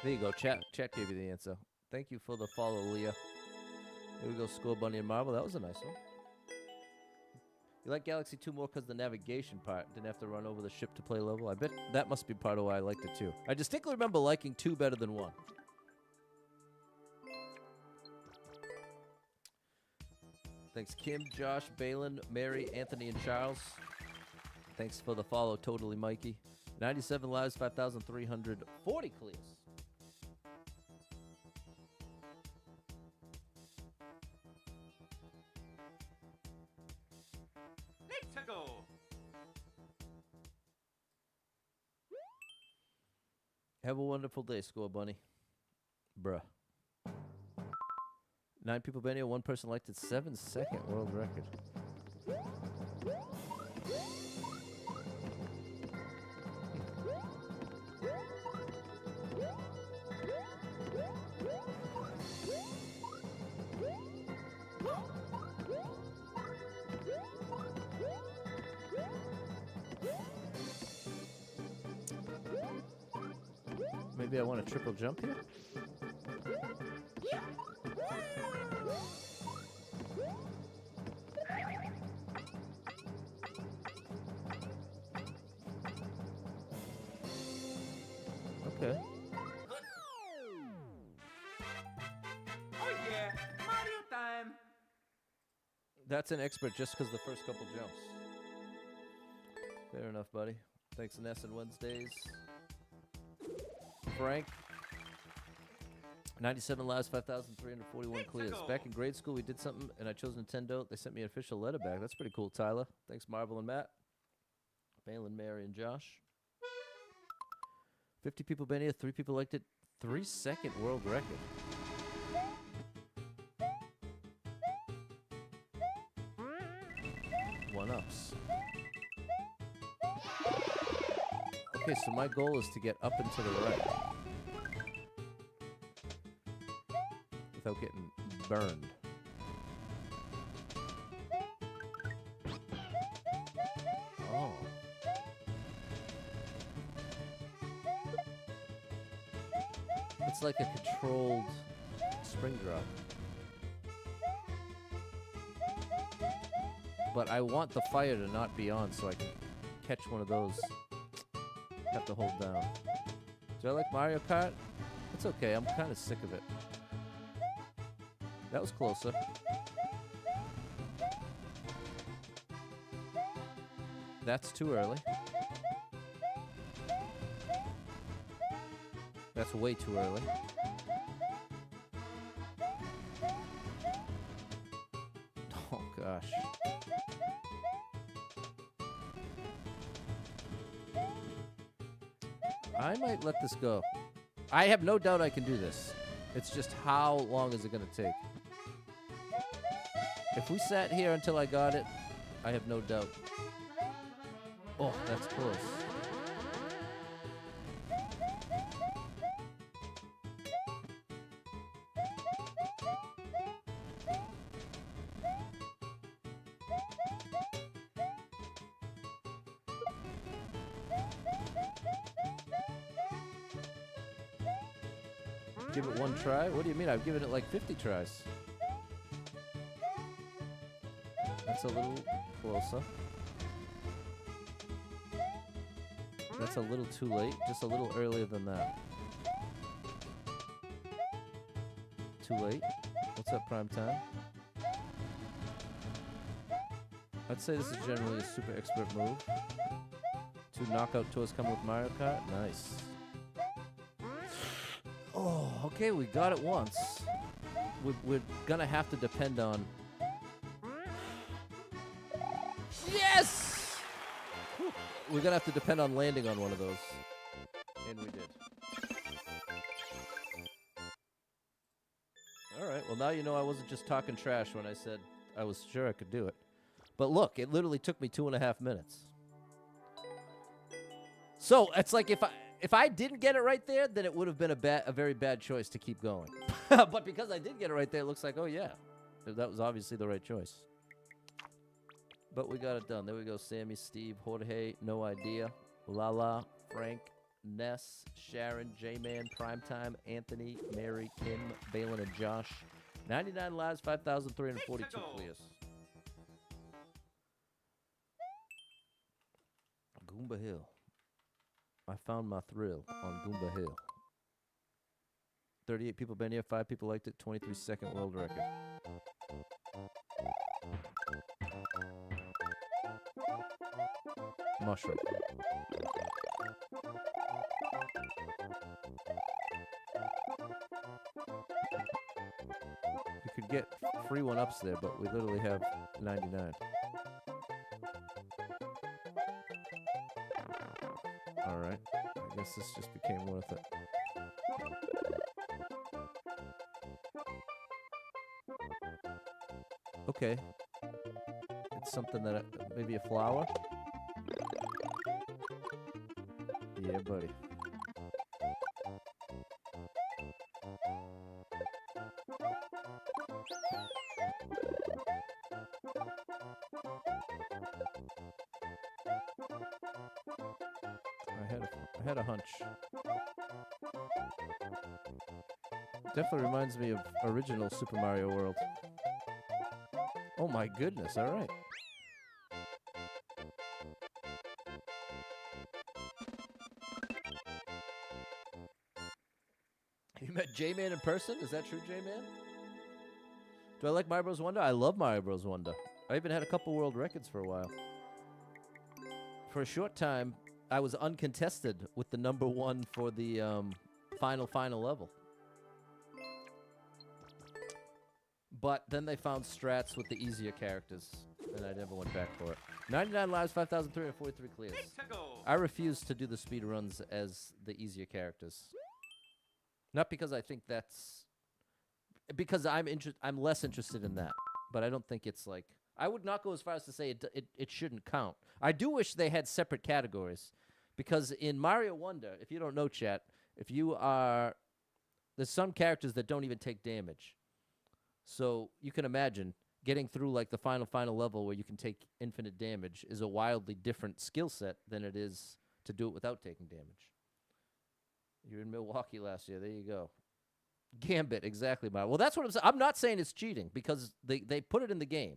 There you go. Chat gave you the answer. Thank you for the follow, Leah. Here we go, Score Bunny and Marvel. That was a nice one. You like Galaxy 2 more because the navigation part. Didn't have to run over the ship to play level. I bet that must be part of why I liked it too. I distinctly remember liking 2 better than 1. Thanks, Kim, Josh, Balin, Mary, Anthony, and Charles. Thanks for the follow, Totally Mikey. 97 lives, 5,340 clears. go. Have a wonderful day, Score Bunny. Bruh. 9 people been here, 1 person liked it. 7-second world record. Maybe I want a triple jump here? Okay. Oh yeah, Mario time. That's an expert just because the first couple jumps. Fair enough, buddy. Thanks, Ness and Wednesdays. Frank. 97 lives, 5,341 clears. Back in grade school, we did something, and I chose Nintendo. They sent me an official letter back. That's pretty cool, Tyler. Thanks, Marvel and Matt. Balin, Mary, and Josh. 50 people been here. 3 people liked it. 3-second world record. One-ups. Okay, so my goal is to get up and to the right. Without getting burned. Oh. It's like a controlled spring drop. But I want the fire to not be on so I can catch one of those. Have to hold down. Do I like Mario Kart? It's okay, I'm kind of sick of it. That was closer. That's too early. That's way too early. Oh gosh. I might let this go. I have no doubt I can do this. It's just how long is it going to take? If we sat here until I got it, I have no doubt. Oh, that's close. Give it one try? What do you mean? I've given it like 50 tries. That's a little closer. That's a little too late. Just a little earlier than that. Too late? What's up, prime time? I'd say this is generally a super expert move. 2 knockout tours coming with Mario Kart. Nice. Oh, okay, we got it once. We're gonna have to depend on... Yes! We're gonna have to depend on landing on one of those. And we did. Alright, well now you know I wasn't just talking trash when I said I was sure I could do it. But look, it literally took me 2.5 minutes. So, it's like if I didn't get it right there, then it would have been a very bad choice to keep going. But because I did get it right there, it looks like, oh yeah, that was obviously the right choice. But we got it done. There we go. Sammy, Steve, Jorge, No Idea, Lala, Frank, Ness, Sharon, J-Man, Primetime, Anthony, Mary, Kim, Balin, and Josh. 99 lives, 5,342 clears. Goomba Hill. I found my thrill on Goomba Hill. 38 people been here, 5 people liked it, 23-second world record. Mushroom. You could get free one-ups there, but we literally have 99. guess this just became worth it. Okay. It's something that maybe a flower? Yeah, buddy. I had a hunch. Definitely reminds me of original Super Mario World. Oh my goodness, all right. You met J-Man in person? Is that true, J-Man? Do I like Mario Bros. Wonder? I love Mario Bros. Wonder. I even had a couple world records for a while. For a short time, I was uncontested with the #1 for the final level. But then they found strats with the easier characters, and I never went back for it. 99 lives, 5,343 clears. I refuse to do the speed runs as the easier characters. Not because I think that's... Because I'm less interested in that. But I don't think it's like... I would not go as far as to say it shouldn't count. I do wish they had separate categories. Because in Mario Wonder, if you don't know, chat, if you are... There's some characters that don't even take damage. So you can imagine getting through like the final level where you can take infinite damage is a wildly different skill set than it is to do it without taking damage. You're in Milwaukee last year. There you go. Gambit, exactly, Mario. Well, that's what I'm saying. I'm not saying it's cheating because they put it in the game.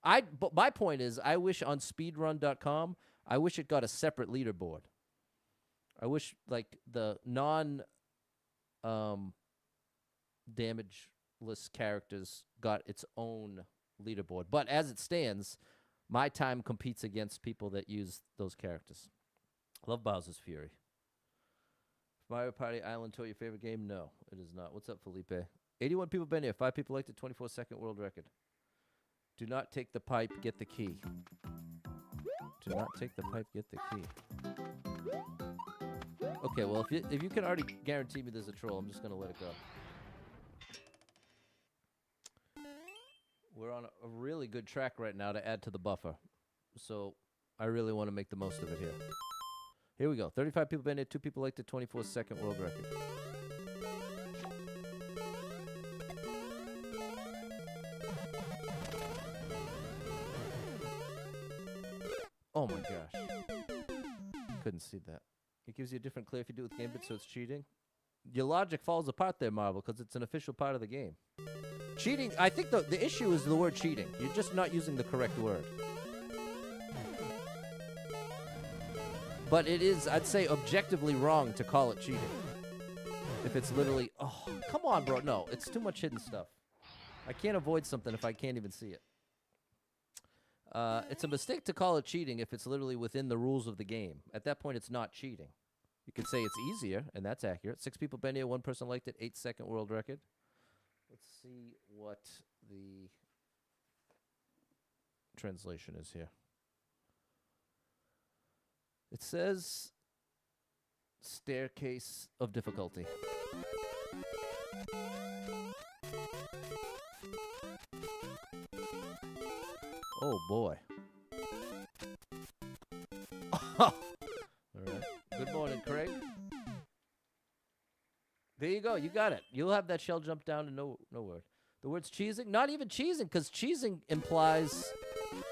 But my point is, I wish on speedrun.com, I wish it got a separate leaderboard. I wish like the damageless characters got its own leaderboard. But as it stands, my time competes against people that use those characters. Love Bowser's Fury. Mario Party Island Tour, your favorite game? No, it is not. What's up, Felipe? 81 people been here. 5 people liked it. 24-second world record. Do not take the pipe, get the key. Do not take the pipe, get the key. Okay, well, if you can already guarantee me there's a troll, I'm just going to let it go. We're on a really good track right now to add to the buffer. So I really want to make the most of it here. Here we go. 35 people been here. 2 people liked the 24-second world record. Oh my gosh. Couldn't see that. It gives you a different clear if you do it with Gambit, so it's cheating. Your logic falls apart there, Marvel, because it's an official part of the game. Cheating, I think the issue is the word cheating. You're just not using the correct word. But it is, I'd say, objectively wrong to call it cheating. If it's literally, oh, come on, bro. No, it's too much hidden stuff. I can't avoid something if I can't even see it. It's a mistake to call it cheating if it's literally within the rules of the game. At that point, it's not cheating. You could say it's easier, and that's accurate. 6 people been here, 1 person liked it, 8-second world record. Let's see what the translation is here. It says staircase of difficulty. Oh boy. All right. Good morning, Craig. There you go. You got it. You'll have that shell jump down to no word. The word's cheesing? Not even cheesing, because cheesing implies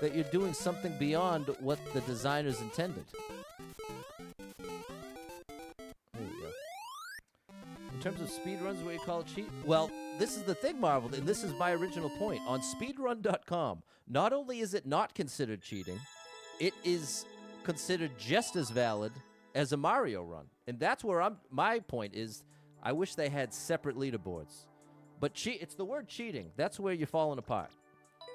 that you're doing something beyond what the designers intended. There we go. In terms of speedruns, where you call it cheat? Well, this is the thing, Marvel, and this is my original point. On speedrun.com, not only is it not considered cheating, it is considered just as valid as a Mario run. And that's where my point is, I wish they had separate leaderboards. But it's the word cheating. That's where you're falling apart.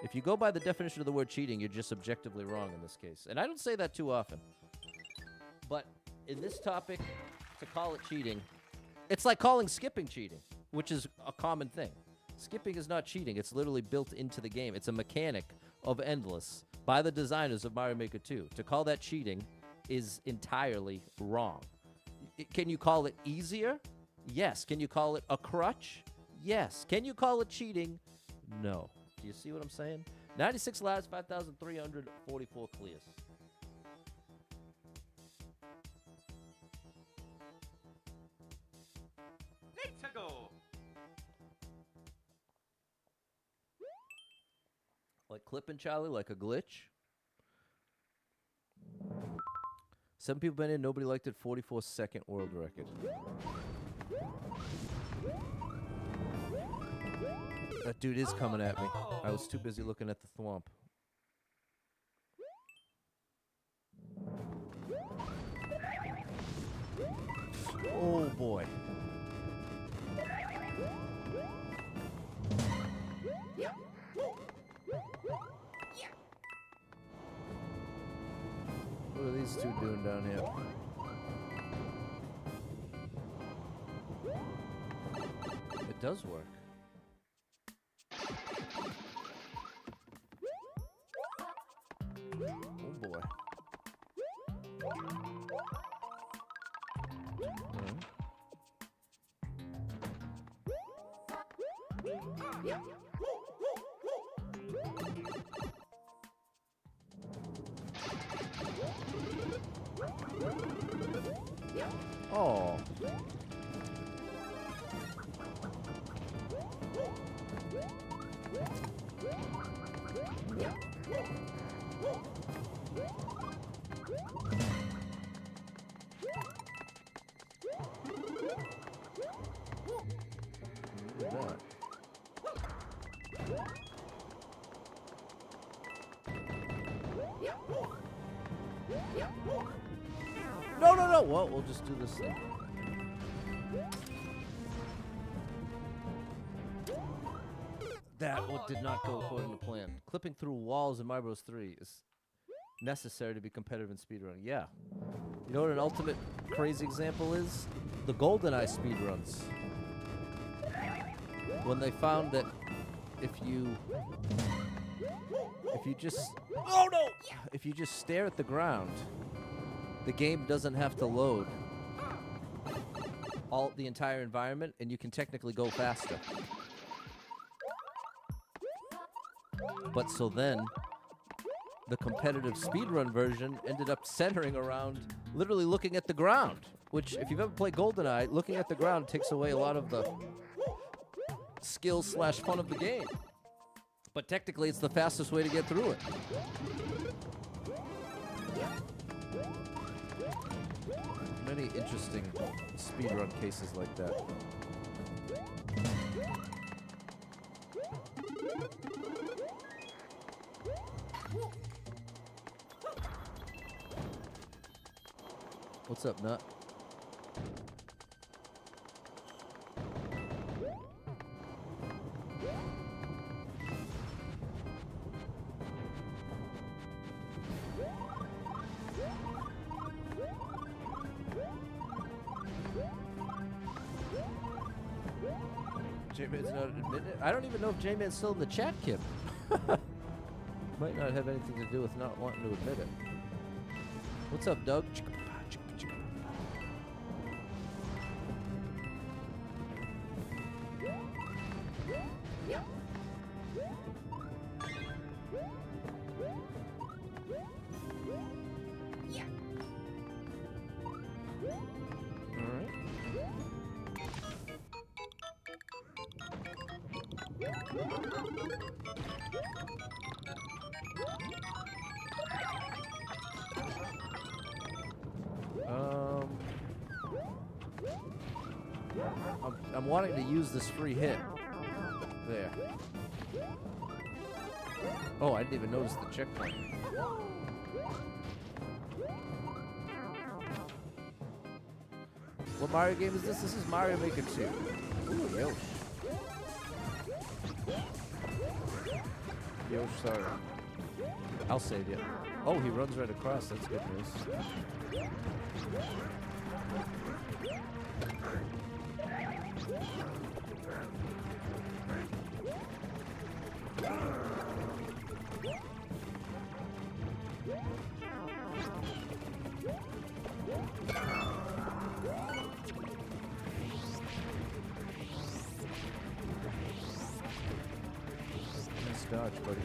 If you go by the definition of the word cheating, you're just objectively wrong in this case. And I don't say that too often. But in this topic, to call it cheating, it's like calling skipping cheating, which is a common thing. Skipping is not cheating. It's literally built into the game. It's a mechanic of Endless by the designers of Mario Maker 2. To call that cheating is entirely wrong. Can you call it easier? Yes. Can you call it a crutch? Yes. Can you call it cheating? No. Do you see what I'm saying? 96 lives, 5,344 clears. Let's go. Like clipping Charlie, like a glitch. 7 people been in, nobody liked it. 44-second world record. That dude is coming at me. I was too busy looking at the thwomp. Oh boy. What are these two doing down here? It does work. Oh boy. Oh. Look at that. No, no, no. Well, we'll just do this thing. That one did not go according to plan. Clipping through walls in My Bros 3 is necessary to be competitive in speedrunning. Yeah. You know what an ultimate crazy example is? The GoldenEye speedruns. When they found that if you just if you just stare at the ground, the game doesn't have to load the entire environment, and you can technically go faster. But so then, the competitive speedrun version ended up centering around literally looking at the ground, which, if you've ever played GoldenEye, looking at the ground takes away a lot of the skill/fun of the game. But technically, it's the fastest way to get through it. Many interesting speedrun cases like that. What's up, Nut? J-Man's not admitting it. I don't even know if J-Man's still in the chat, Kim. Might not have anything to do with not wanting to admit it. What's up, Doug? I'm wanting to use this free hit. There. Oh, I didn't even notice the checkpoint. What Mario game is this? This is Mario Maker 2. Ooh, Yosh. Yosh, sorry. I'll save you. Oh, he runs right across. That's good news. dodge, buddy.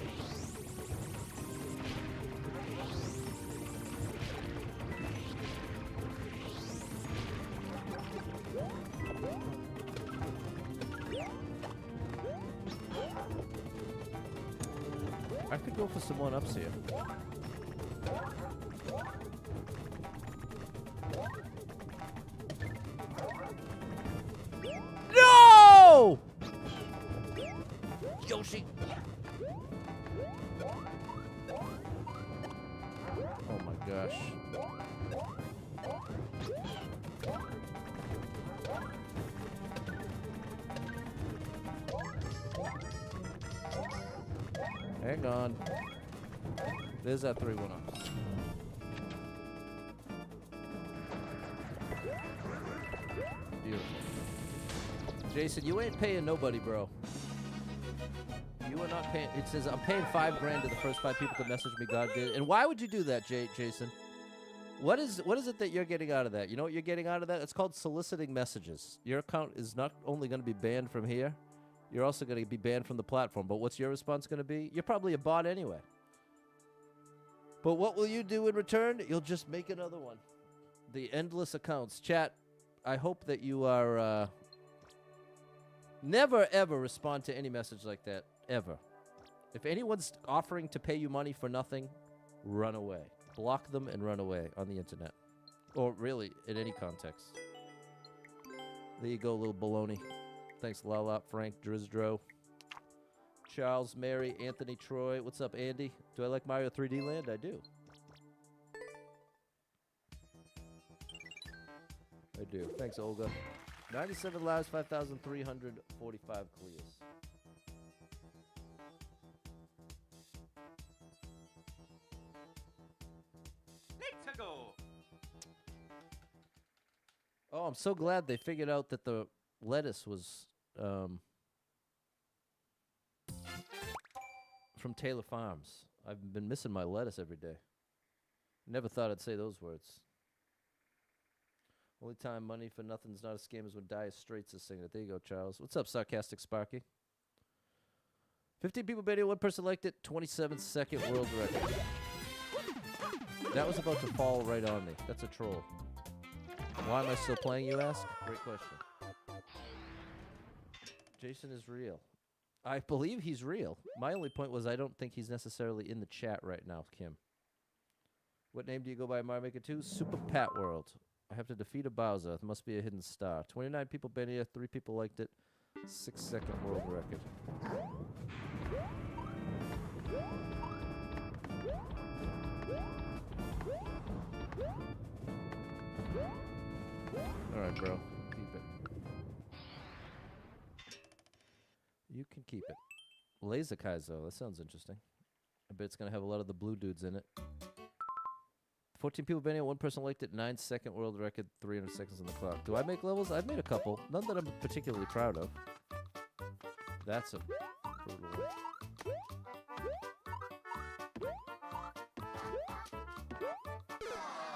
I could go for some one-ups here. No! Yoshi. Oh my gosh. Hang on. There's that 3 1-ups. Beautiful. Jason, you ain't paying nobody, bro. You are not paying. It says I'm paying $5 grand to the first 5 people to message me. God did. And why would you do that, Jason? What is it that you're getting out of that? You know what you're getting out of that? It's called soliciting messages. Your account is not only going to be banned from here, you're also going to be banned from the platform. But what's your response going to be? You're probably a bot anyway. But what will you do in return? You'll just make another one. The endless accounts. Chat, I hope that you are... never, ever respond to any message like that. Ever. If anyone's offering to pay you money for nothing, run away. Block them and run away on the internet. Or really, in any context. There you go, little baloney. Thanks, Lala, Frank, Drizdro, Charles, Mary, Anthony, Troy. What's up, Andy? Do I like Mario 3D Land? I do. I do. Thanks, Olga. 97 lives, 5,345 clears. Let's go. Oh, I'm so glad they figured out that the lettuce was from Taylor Farms. I've been missing my lettuce every day. Never thought I'd say those words. Only time money for nothing's not a scam is when Dire Straits is singing it. There you go, Charles. What's up, Sarcastic Sparky? 15 people bet it, 1 person liked it. 27-second world record. That was about to fall right on me. That's a troll. Why am I still playing, you ask? Great question. Jason is real. I believe he's real. My only point was I don't think he's necessarily in the chat right now, Kim. What name do you go by, Mario Maker 2? Super Pat World. I have to defeat a Bowser. It must be a hidden star. 29 people been here. 3 people liked it. 6-second world record. All right, bro. Keep it. You can keep it. Laser Kaizo. That sounds interesting. I bet it's going to have a lot of the blue dudes in it. 14 people been here. 1 person liked it. 9-second world record. 300 seconds on the clock. Do I make levels? I've made a couple. None that I'm particularly proud of. That's a brutal one.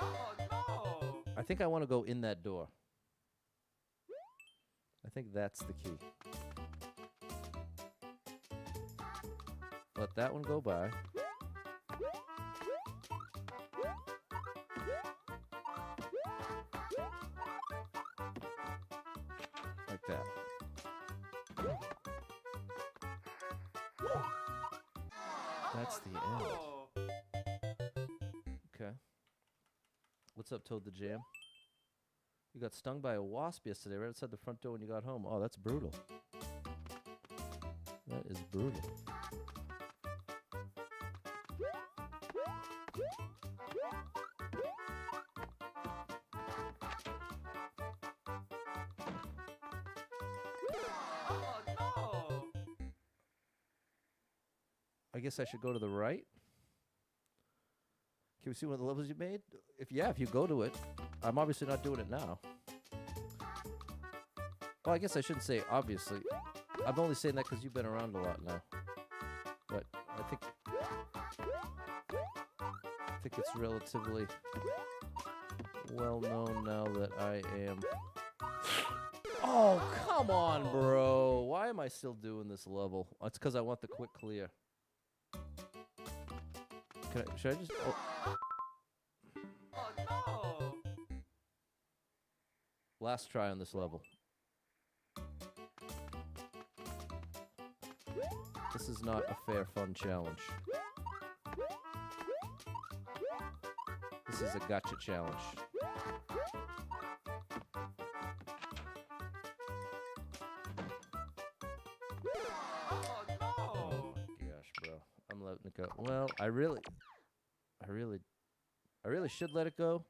Oh no! I think I want to go in that door. I think that's the key. Let that one go by. Like that. That's the end. Okay. What's up, Toad the Jam? You got stung by a wasp yesterday right outside the front door when you got home. Oh, that's brutal. That is brutal. Oh no! I guess I should go to the right. Can we see one of the levels you made? If you go to it. I'm obviously not doing it now. Well, I guess I shouldn't say obviously. I'm only saying that because you've been around a lot now. But I think it's relatively well known now that I am... Oh, come on, bro. Why am I still doing this level? It's because I want the quick clear. Should I just... Oh, Oh no! last try on this level. This is not a fair, fun challenge. This is a gotcha challenge. Oh no! Oh my gosh, bro. I'm letting it go. Well, I really should let it go.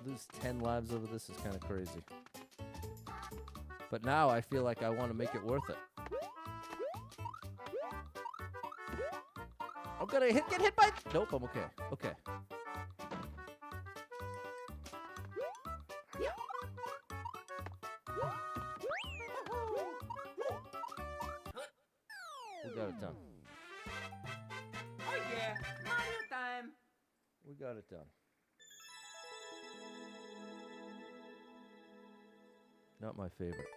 Lose 10 lives over this is kind of crazy. But now I feel like I want to make it worth it. I'm gonna get hit by... Nope, I'm okay. Okay. We got it done. Oh yeah! Mario time! We got it done. Not my favorite.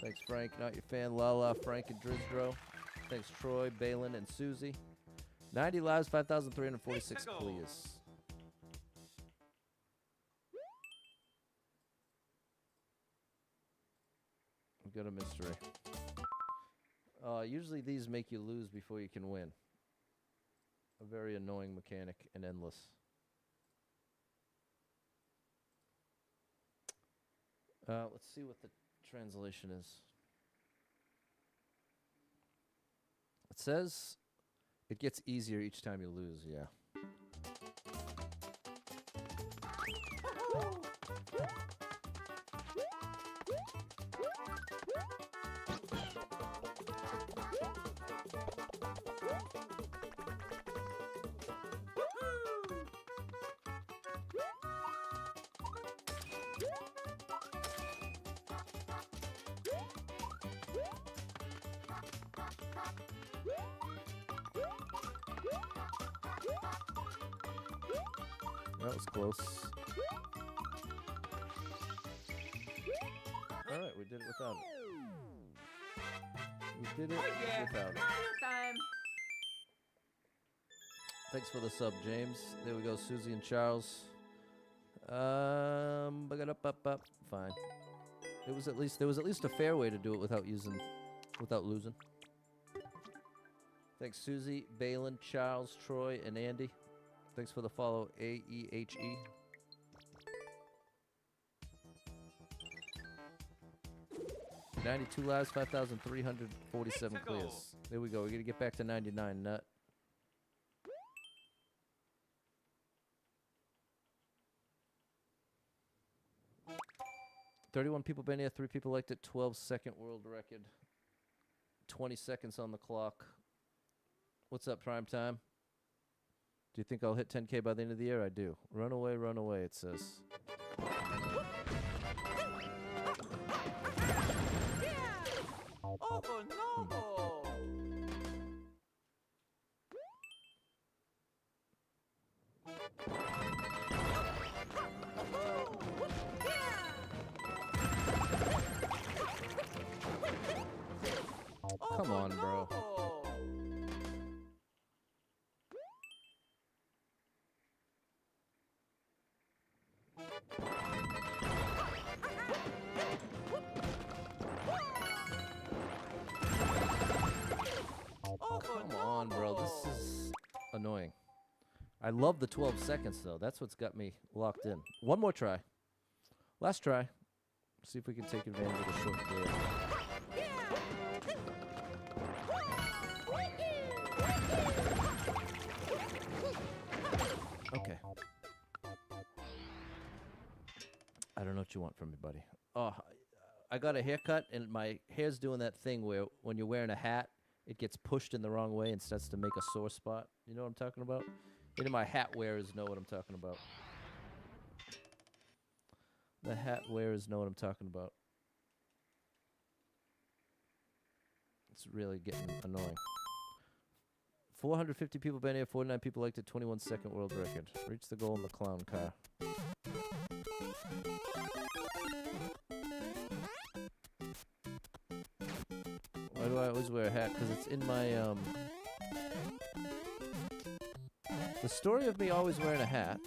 Thanks, Frank. Not your fan. Lala, Frank, and Drizdro. Thanks, Troy, Balin, and Susie. 90 lives, 5,346 please. We got a mystery. Usually these make you lose before you can win. A very annoying mechanic and endless. Let's see what the translation is. It says it gets easier each time you lose, yeah. That was close. Alright, we did it without it. We did it Oh yeah! without it. Mario time! Thanks for the sub, James. There we go, Susie and Charles. Fine. There was at least a fair way to do it without losing. Thanks, Susie, Balin, Charles, Troy, and Andy. Thanks for the follow, AEHE. $92 lives, 5,347 Let's go. clears. There we go. We're gonna get back to 99. Nut. $31 people been here. 3 people liked it. 12-second world record. 20 seconds on the clock. What's up, prime time? Do you think I'll hit 10K by the end of the year? I do. Run away, it says. Oh no! Come on, bro. Come on, bro. This is annoying. I love the 12 seconds, though. That's what's got me locked in. One more try. Last try. See if we can take advantage of the short clear. Okay. I don't know what you want from me, buddy. Oh, I got a haircut, and my hair's doing that thing where when you're wearing a hat, it gets pushed in the wrong way and starts to make a sore spot. You know what I'm talking about? Any of my hat wearers know what I'm talking about. The hat wearers know what I'm talking about. It's really getting annoying. 450 people been here, 49 people liked it, 21-second world record. Reach the goal in the clown car. Why do I always wear a hat? Because it's in my The story of me always wearing a hat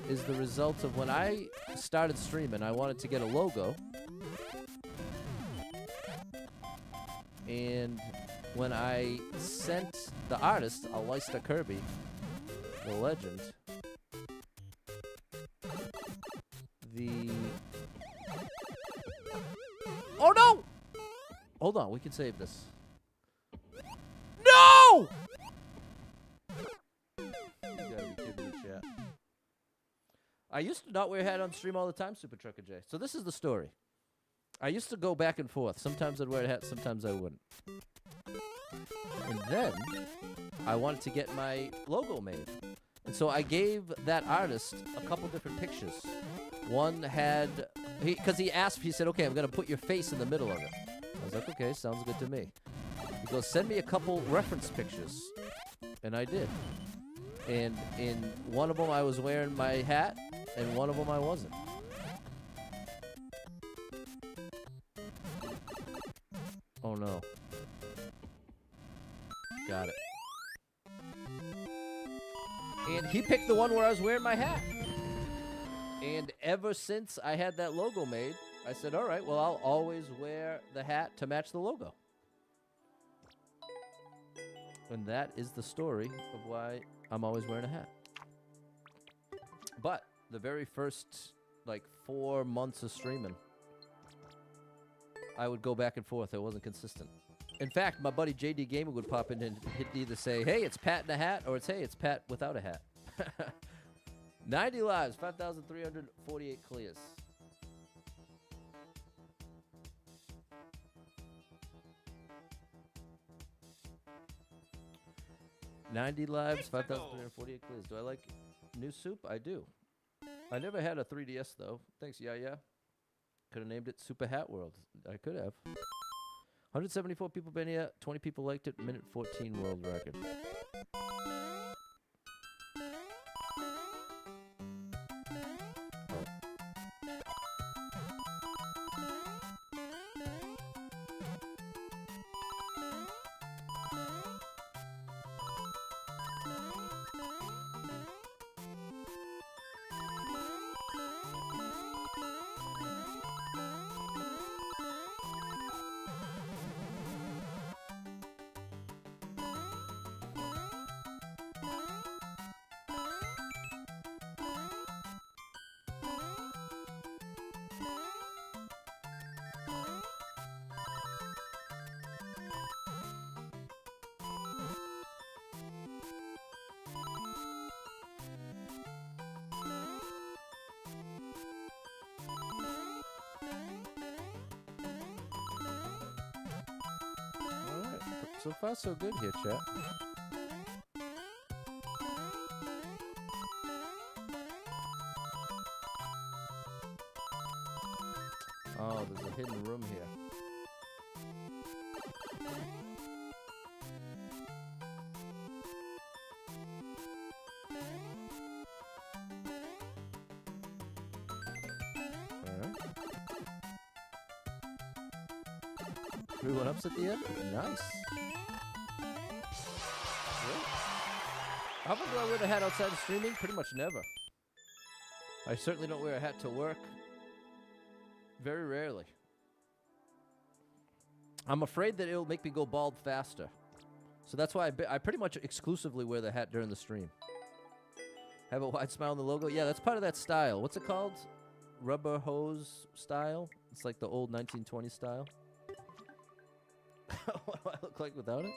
is the result of when I started streaming, I wanted to get a logo. And when I sent the artist, Alistair Kirby, the legend, the... Oh no! Hold on, we can save this. No! You gotta be kidding me, chat. I used to not wear a hat on stream all the time, Super Trucker J. So this is the story. I used to go back and forth. Sometimes I'd wear a hat, sometimes I wouldn't. And then I wanted to get my logo made. And so I gave that artist a couple different pictures. One had, because he asked, he said, okay, I'm going to put your face in the middle of it. I was like, okay, sounds good to me. He goes, send me a couple reference pictures. And I did. And in one of them I was wearing my hat, and one of them I wasn't. Oh no. Got it. And he picked the one where I was wearing my hat. And ever since I had that logo made, I said, all right, well, I'll always wear the hat to match the logo. And that is the story of why I'm always wearing a hat. But the very first, 4 months of streaming, I would go back and forth. I wasn't consistent. In fact, my buddy JD Gamer would pop in and he'd either say, hey, it's Pat in a hat, or it's, hey, it's Pat without a hat. 90 lives, 5,348 clears. $90 lives, 5,348 clears. Do I like new soup? I do. I never had a 3DS, though. Thanks, yeah. Could have named it Super Hat World. I could have. 174 people been here. 20 people liked it. Minute 14 world record. So far, so good here, chat. Oh, there's a hidden room here. Alright. 3 1-ups at the end? Nice. How often do I wear the hat outside of streaming? Pretty much never. I certainly don't wear a hat to work. Very rarely. I'm afraid that it'll make me go bald faster. So that's why I pretty much exclusively wear the hat during the stream. Have a wide smile on the logo? Yeah, that's part of that style. What's it called? Rubber hose style? It's like the old 1920s style. What do I look like without it?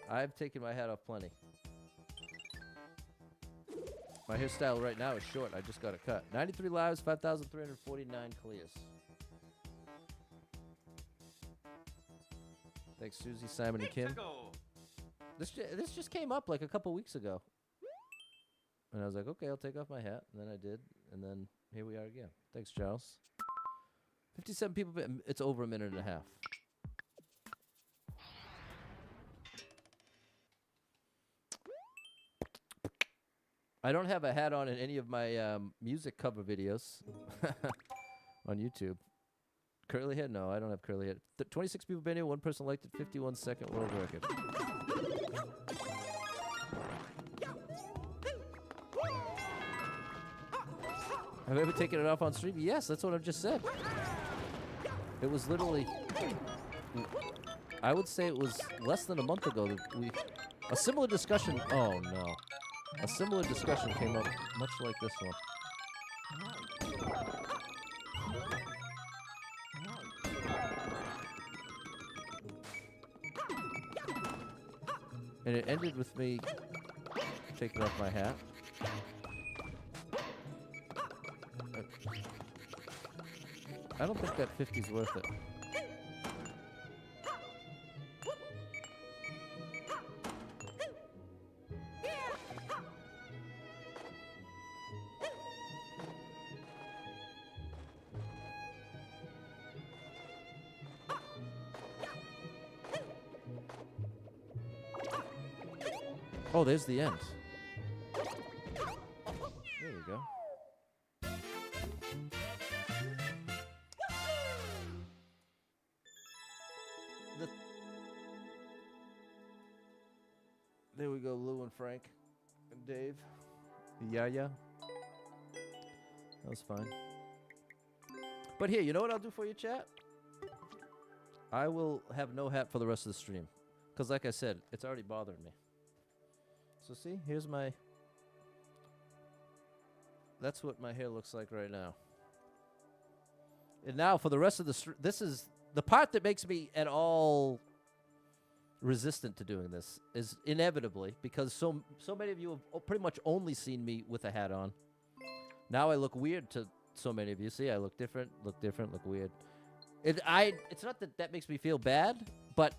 I've taken my hat off plenty. My hairstyle right now is short. I just got a cut. 93 lives, 5,349 clears. Thanks, Susie, Simon, and Kim. This just came up like a couple weeks ago. And I was like, okay, I'll take off my hat. And then I did. And then here we are again. Thanks, Charles. 57 people. It's over a minute and a half. I don't have a hat on in any of my music cover videos on YouTube. Curly head? No, I don't have curly head. 26 people been here. 1 person liked it. 51 second world record. Have I ever taken it off on stream? Yes, that's what I've just said. It was literally, I would say it was less than a month ago that a similar discussion, oh no. A similar discussion came up much like this one. And it ended with me taking off my hat. I don't think that 50's worth it. Oh, there's the end. There we go. There we go, Lou and Frank and Dave. Yeah. That was fine. But here, you know what I'll do for you, chat? I will have no hat for the rest of the stream. Because like I said, it's already bothering me. So see, here's my... That's what my hair looks like right now. And now for the rest of the stream, this is... The part that makes me at all resistant to doing this is inevitably, because so many of you have pretty much only seen me with a hat on. Now I look weird to so many of you. See, I look different, look weird. It's not that makes me feel bad, but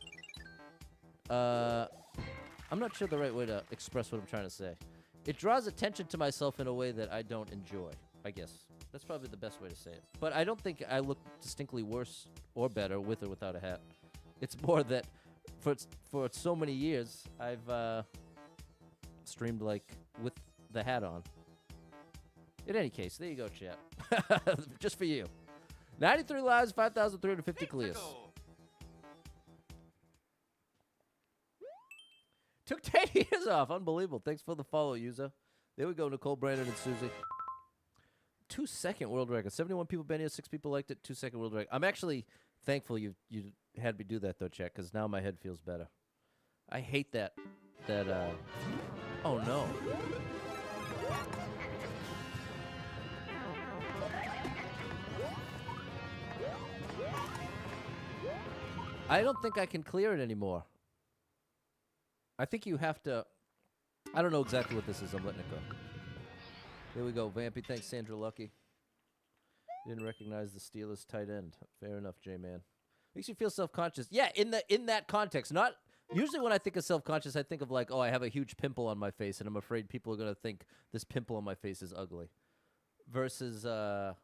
I'm not sure the right way to express what I'm trying to say. It draws attention to myself in a way that I don't enjoy, I guess. That's probably the best way to say it. But I don't think I look distinctly worse or better with or without a hat. It's more that for so many years, I've streamed like with the hat on. In any case, there you go, chat. Just for you. 93 lives, 5,350 clears. Took 10 years off. Unbelievable. Thanks for the follow, user. There we go, Nicole, Brandon, and Susie. 2-second world record. 71 people been here, 6 people liked it. 2-second world record. I'm actually thankful you had me do that, though, chat, because now my head feels better. I hate that. Oh, no. I don't think I can clear it anymore. I think you have to... I don't know exactly what this is. I'm letting it go. There we go. Vampy, thanks, Sandra Lucky. Didn't recognize the Steelers tight end. Fair enough, J-Man. Makes you feel self-conscious. Yeah, in that context. Not... Usually when I think of self-conscious, I think of like, oh, I have a huge pimple on my face, and I'm afraid people are going to think this pimple on my face is ugly. Versus the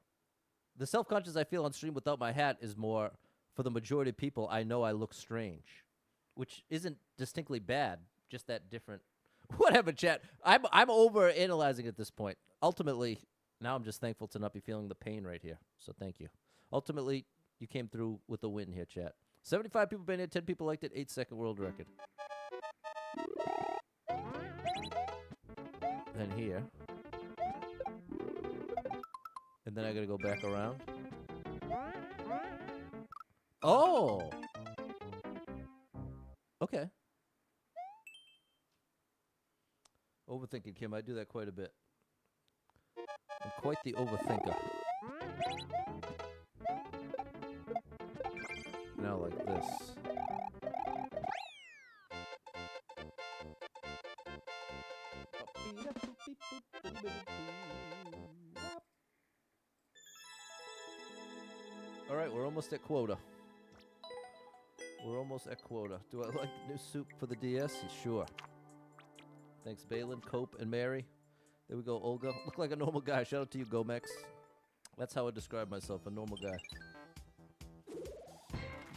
self-conscious I feel on stream without my hat is more, for the majority of people, I know I look strange. Which isn't distinctly bad, just that different. Whatever, chat. I'm over-analyzing at this point. Ultimately, now I'm just thankful to not be feeling the pain right here. So thank you. Ultimately, you came through with a win here, chat. 75 people been here, 10 people liked it, 8-second world record. Then here. And then I gotta go back around. Oh! Okay. Overthinking, Kim. I do that quite a bit. I'm quite the overthinker. Now like this. All right, we're almost at quota. We're almost at quota. Do I like the new soup for the DS? Sure. Thanks, Balin, Cope, and Mary. There we go, Olga. Look like a normal guy. Shout out to you, Gomex. That's how I describe myself, a normal guy.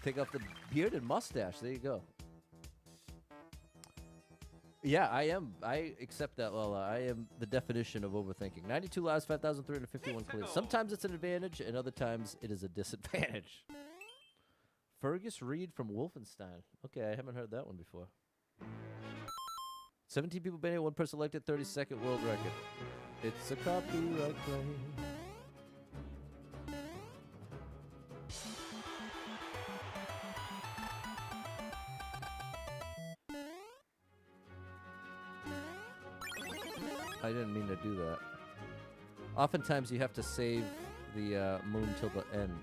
Take off the beard and mustache. There you go. Yeah, I am. I accept that, Lola. I am the definition of overthinking. 92 lives, 5,351 clears. Sometimes it's an advantage, and other times it is a disadvantage. Fergus Reed from Wolfenstein. Okay, I haven't heard that one before. 17 people been here, 1 person elected, 32nd world record. It's a copyright claim. I didn't mean to do that. Oftentimes you have to save the moon till the end.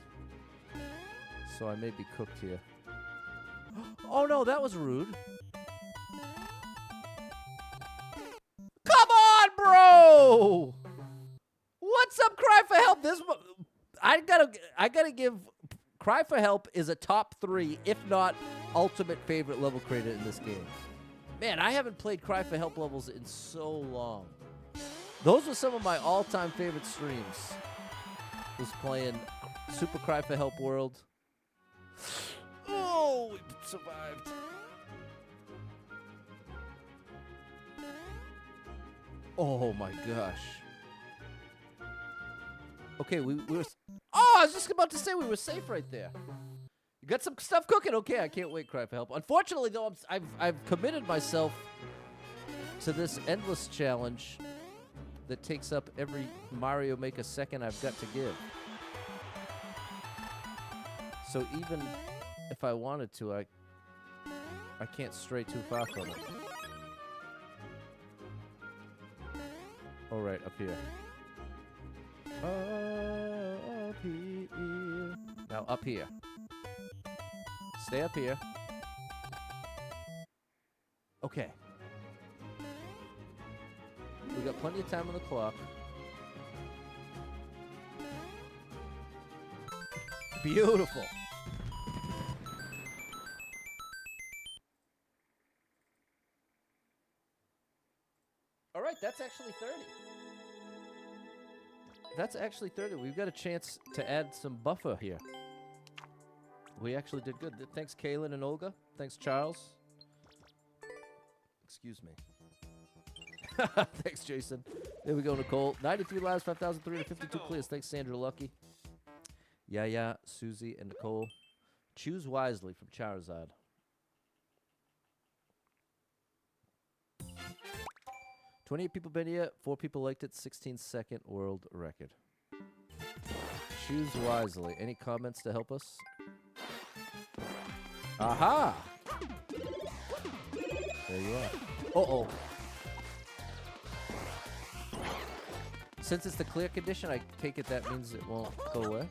So I may be cooked here. Oh no, that was rude. Come on, bro! What's up, Cry for Help? I gotta give Cry for Help is a top 3, if not ultimate favorite level creator in this game. Man, I haven't played Cry for Help levels in so long. Those were some of my all-time favorite streams. Was playing Super Cry for Help World. Oh, we survived. Oh my gosh. Okay, we were. Oh, I was just about to say we were safe right there. You got some stuff cooking? Okay, I can't wait. Cry for Help. Unfortunately, though, I've committed myself to this endless challenge that takes up every Mario Maker second I've got to give. So even if I wanted to, I can't stray too far from it. All right, up here. Up here. Now up here. Stay up here. Okay. We got plenty of time on the clock. Beautiful. All right, that's actually 30. That's actually 30. We've got a chance to add some buffer here. We actually did good. Thanks, Kaylin and Olga. Thanks, Charles. Excuse me. Thanks, Jason. There we go, Nicole. 93 lives, 5,352 clears. Thanks, Sandra Lucky. Yeah, Susie and Nicole. Choose wisely from Charizard. 28 people been here. 4 people liked it. 16-second world record. Choose wisely. Any comments to help us? Aha! There you are. Uh-oh. Since it's the clear condition, I take it that means it won't go away.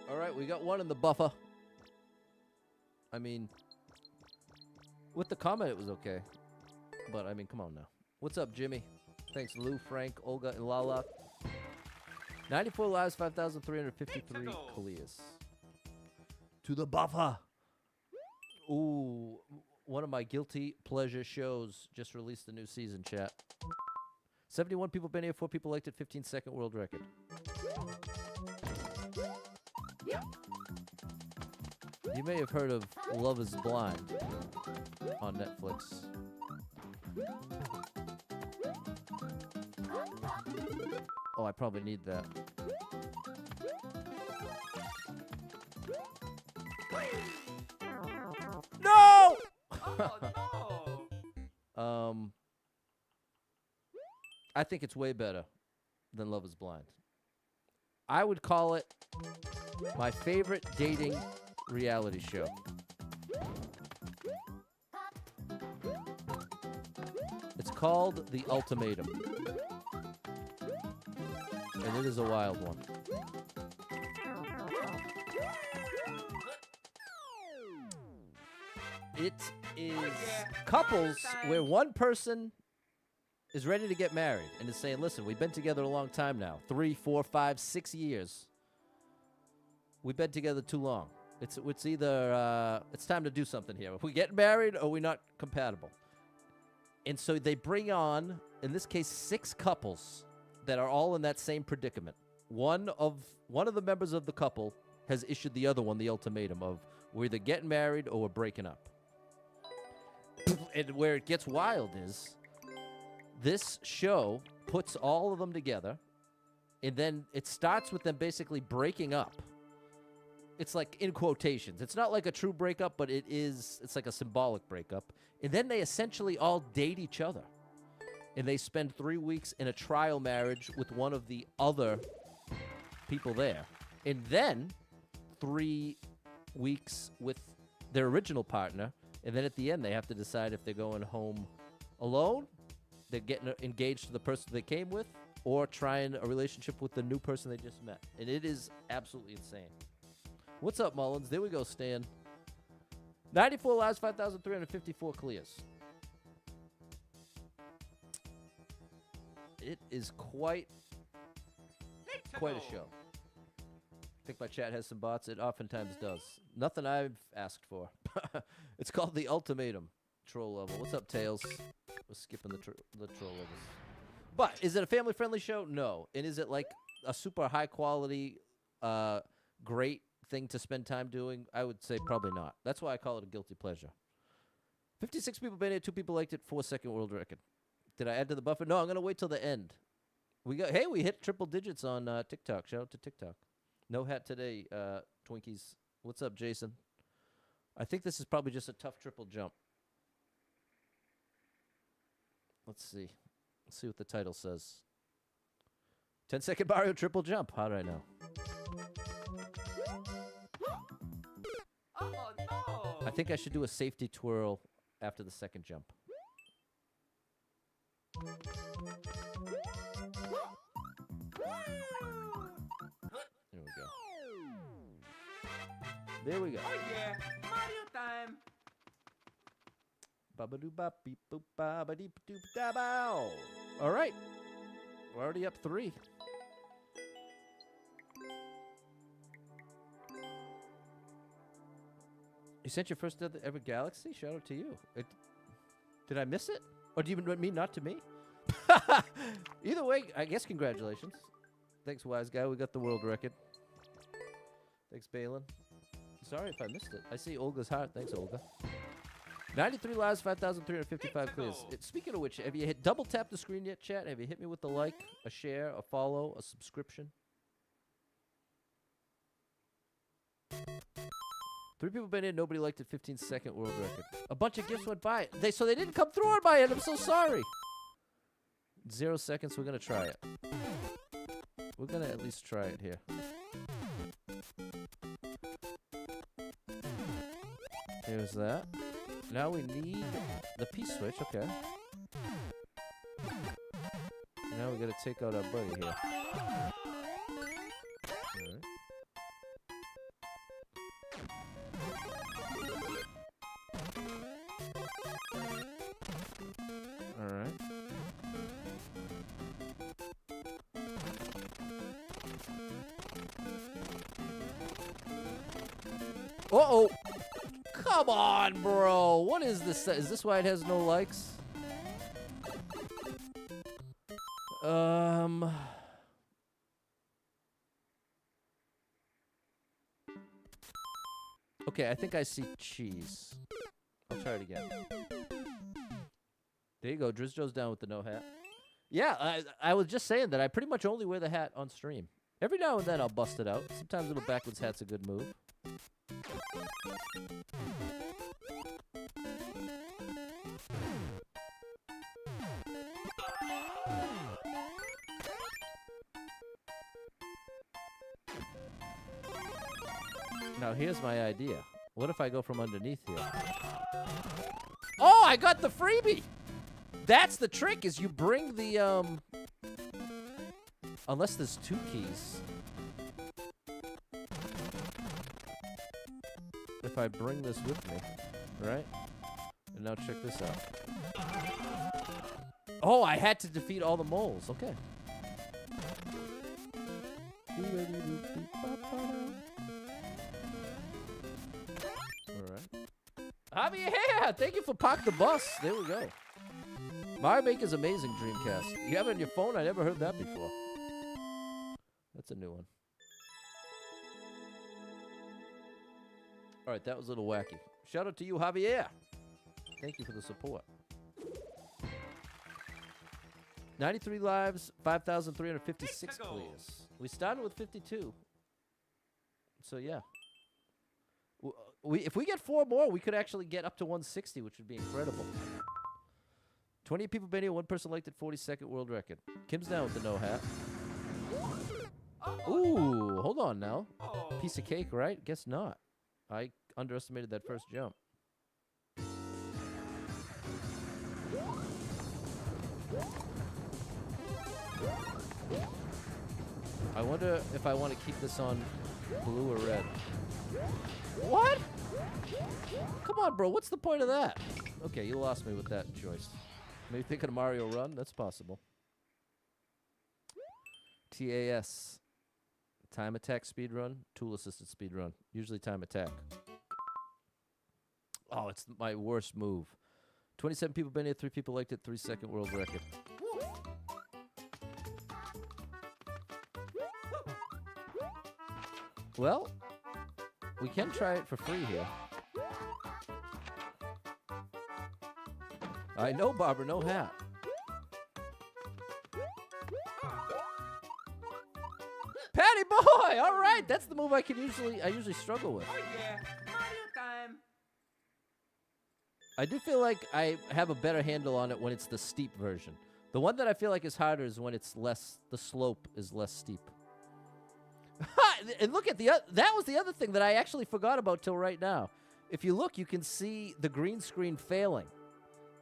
All right, we got one in the buffer. I mean, with the comment, it was okay. But, I mean, come on now. What's up, Jimmy? Thanks, Lou, Frank, Olga, and Lala. 94 lives, 5,353 clears. To the buffer. Ooh, one of my guilty pleasure shows just released a new season, chat. 71 people been here, 4 people liked it, 15-second world record. You may have heard of Love is Blind on Netflix. Oh, I probably need that. No! Oh, no! I think it's way better than Love is Blind. I would call it my favorite dating reality show. It's called The Ultimatum. And it is a wild one. It is couples where one person is ready to get married and is saying, listen, we've been together a long time now. 3, 4, 5, 6 years. We've been together too long. It's either, it's time to do something here. If we get married or we're not compatible. And so they bring on, in this case, 6 couples that are all in that same predicament. One of the members of the couple has issued the other one the ultimatum of we're either getting married or we're breaking up. And where it gets wild is this show puts all of them together And then it starts with them basically breaking up. It's like in quotations. It's not like a true breakup, but it's like a symbolic breakup. And then they essentially all date each other. And they spend 3 weeks in a trial marriage with one of the other people there. And then 3 weeks with their original partner. And then at the end, they have to decide if they're going home alone, they're getting engaged to the person they came with, or trying a relationship with the new person they just met. And it is absolutely insane. What's up, Mullins? There we go, Stan. 94 lives, 5,354 clears. It is quite a show. I think my chat has some bots. It oftentimes does. Nothing I've asked for. It's called the ultimatum troll level. What's up, Tails? We're skipping the troll levels. But is it a family-friendly show? No. And is it like a super high-quality, great thing to spend time doing? I would say probably not. That's why I call it a guilty pleasure. 56 people banned it, 2 people liked it, 4-second world record. Did I add to the buffer? No, I'm going to wait till the end. We hit triple digits on TikTok. Shout out to TikTok. No hat today, Twinkies. What's up, Jason? I think this is probably just a tough triple jump. Let's see. Let's see what the title says. 10-second Mario triple jump. How did I know? Oh no! I think I should do a safety twirl after the second jump. There we go. There we go. Oh yeah, Mario time! Ba-ba-doo-ba-beep-boop-ba-ba-deep-doop-da-bow. All right. We're already up 3. You sent your first ever Galaxy? Shout out to you. Did I miss it? Or do you mean not to me? Either way, I guess congratulations. Thanks, wise guy. We got the world record. Thanks, Balin. Sorry if I missed it. I see Olga's heart. Thanks, Olga. 93 lives, 5,355 clears. Speaking of which, have you double tap the screen yet, chat? Have you hit me with the like, a share, a follow, a subscription? 3 people been in, nobody liked it. 15-second world record. A bunch of gifts went by. So they didn't come through on my end. I'm so sorry. 0 seconds. We're gonna try it. We're gonna at least try it here. Here's that. Now we need the P-switch. Okay. Now we gotta take out our buddy here. Alright. Alright. Uh-oh! Come on, bro! What is this? Is this why it has no likes? Okay, I think I see cheese. I'll try it again. There you go. Drizzjo's down with the no hat. Yeah, I was just saying that I pretty much only wear the hat on stream. Every now and then I'll bust it out. Sometimes little backwards hat's a good move. Now here's my idea. What if I go from underneath here? Oh, I got the freebie! That's the trick, is you bring the, unless there's 2 keys. If I bring this with me, right? And now check this out. Oh, I had to defeat all the moles. Okay. Javier, thank you for Park the Bus. There we go. Mario Maker's amazing, Dreamcast. You have it on your phone? I never heard that before. That's a new one. All right, that was a little wacky. Shout out to you, Javier. Thank you for the support. 93 lives, 5,356 Go. clears. We started with 52. So, yeah. If we get 4 more, we could actually get up to 160, which would be incredible. 28 people been here, 1 person liked it, 42nd world record. Kim's down with the no hat. Ooh, hold on now. Oh. Piece of cake, right? Guess not. I underestimated that first jump. I wonder if I want to keep this on blue or red. What? Come on, bro. What's the point of that? Okay, you lost me with that choice. Maybe thinking of Mario Run? That's possible. TAS. Time attack speed run, tool assisted speed run. Usually time attack. Oh, it's my worst move. 27 people been here, 3 people liked it, 3-second world record. Well, we can try it for free here. I know, Barbara, no hat. Patty boy! All right, that's the move I usually struggle with. Oh yeah, Mario time. I do feel like I have a better handle on it when it's the steep version. The one that I feel like is harder is when it's less, the slope is less steep. And look at that was the other thing that I actually forgot about till right now. If you look, you can see the green screen failing.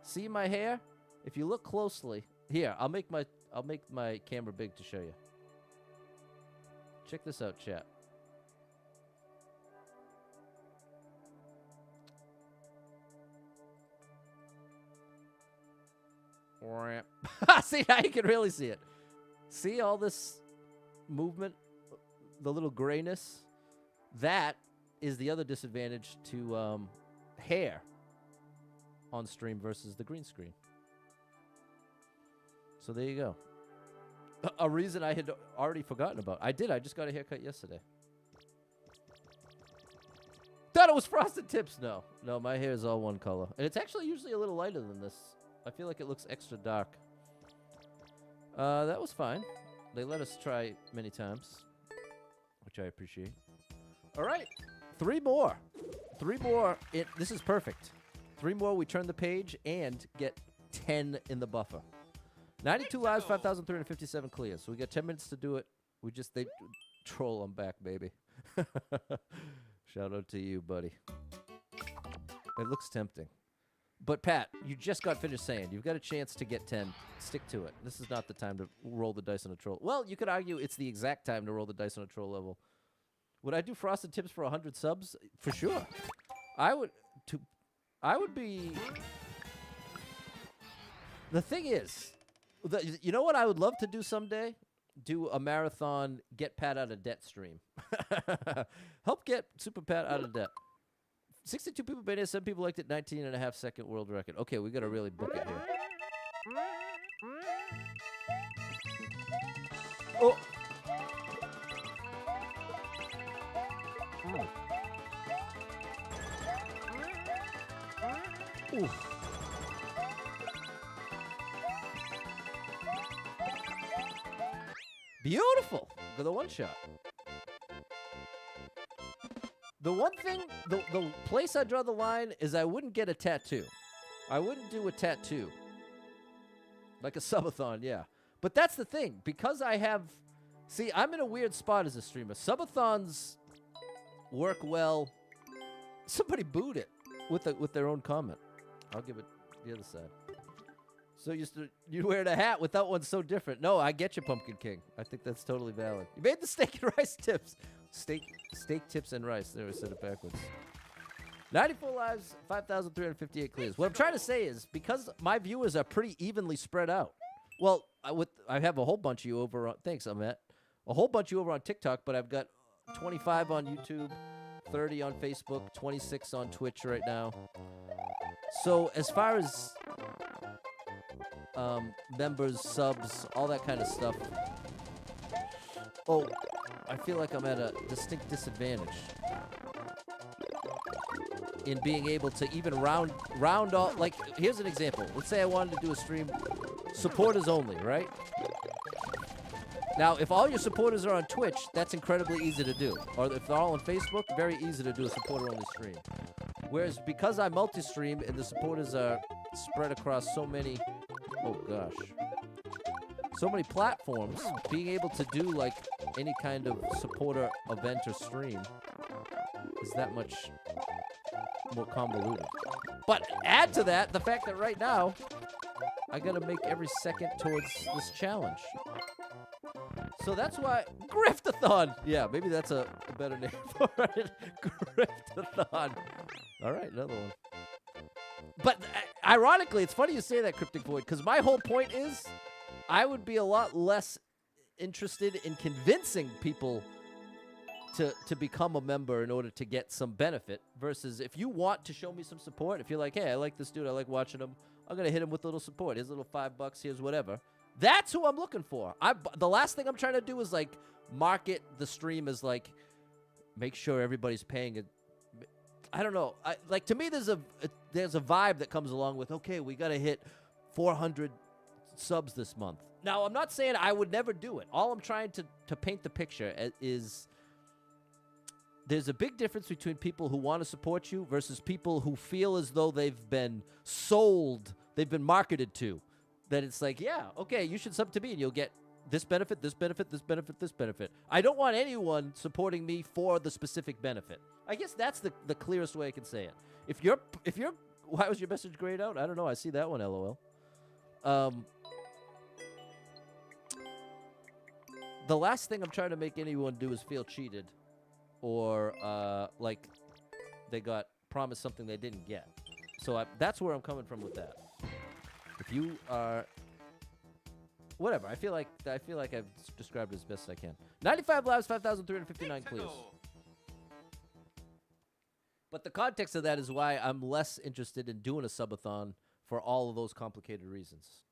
See my hair? If you look closely, here, I'll make my camera big to show you. Check this out, chat. See, now you can really see it. See all this movement, the little grayness? That is the other disadvantage to hair on stream versus the green screen. So there you go. A reason I had already forgotten about. I just got a haircut yesterday. Thought it was frosted tips. No, my hair is all one color. And it's actually usually a little lighter than this. I feel like it looks extra dark. That was fine. They let us try many times, which I appreciate. All right, 3 more. 3 more. This is perfect. 3 more, we turn the page and get 10 in the buffer. 92 lives, 5,357 clears. So we got 10 minutes to do it. They troll them back, baby. Shout out to you, buddy. It looks tempting. But, Pat, you just got finished saying you've got a chance to get 10. Stick to it. This is not the time to roll the dice on a troll. Well, you could argue it's the exact time to roll the dice on a troll level. Would I do frosted tips for 100 subs? For sure. I would be... The thing is, you know what I would love to do someday? Do a marathon get Pat out of debt stream. Help get Super Pat out of debt. 62 people been here, 7 people liked it, 19.5-second world record. Okay, we got to really book it here. Oh! Ooh. Beautiful! The one shot. The one thing, the place I draw the line is I wouldn't get a tattoo. I wouldn't do a tattoo. Like a subathon, yeah. But that's the thing. Because I have... See, I'm in a weird spot as a streamer. Subathons work well. Somebody booed it with their own comment. I'll give it the other side. So you wear a hat with that one so different. No, I get you, Pumpkin King. I think that's totally valid. You made the steak and rice tips. Steak tips and rice. There, I said it backwards. 94 lives, 5,358 clears. What I'm trying to say is, because my viewers are pretty evenly spread out. Well, I have a whole bunch of you over on... Thanks, Amet. A whole bunch of you over on TikTok, but I've got 25 on YouTube, 30 on Facebook, 26 on Twitch right now. So as far as members, subs, all that kind of stuff... Oh, I feel like I'm at a distinct disadvantage in being able to even round all... Like, here's an example. Let's say I wanted to do a stream supporters only, right? Now, if all your supporters are on Twitch, that's incredibly easy to do. Or if they're all on Facebook, very easy to do a supporter-only stream. Whereas because I multi-stream and the supporters are spread across so many, oh gosh, so many platforms, being able to do like any kind of supporter event or stream is that much more convoluted. But add to that the fact that right now, I gotta make every second towards this challenge. So that's why Griftathon. Yeah, maybe that's a better name for it. Griftathon. All right, another one. But ironically, it's funny you say that, Cryptic Void, because my whole point is I would be a lot less interested in convincing people to become a member in order to get some benefit versus if you want to show me some support, if you're like, hey, I like this dude, I like watching him, I'm going to hit him with a little support. Here's a little $5, here's whatever. That's who I'm looking for. The last thing I'm trying to do is like market the stream as like make sure everybody's paying it. I don't know. Like to me, there's a vibe that comes along with okay, we got to hit 400 subs this month. Now I'm not saying I would never do it. All I'm trying to paint the picture is there's a big difference between people who want to support you versus people who feel as though they've been sold, they've been marketed to. That it's like, yeah, okay, you should sub to me and you'll get this benefit, this benefit, this benefit, this benefit. I don't want anyone supporting me for the specific benefit. I guess that's the clearest way I can say it. If you're, why was your message grayed out? I don't know. I see that one, LOL. The last thing I'm trying to make anyone do is feel cheated or like they got promised something they didn't get. So that's where I'm coming from with that. If you are, whatever, I feel like I've described it as best I can. 95 lives, 5,359 clears. But the context of that is why I'm less interested in doing a subathon for all of those complicated reasons.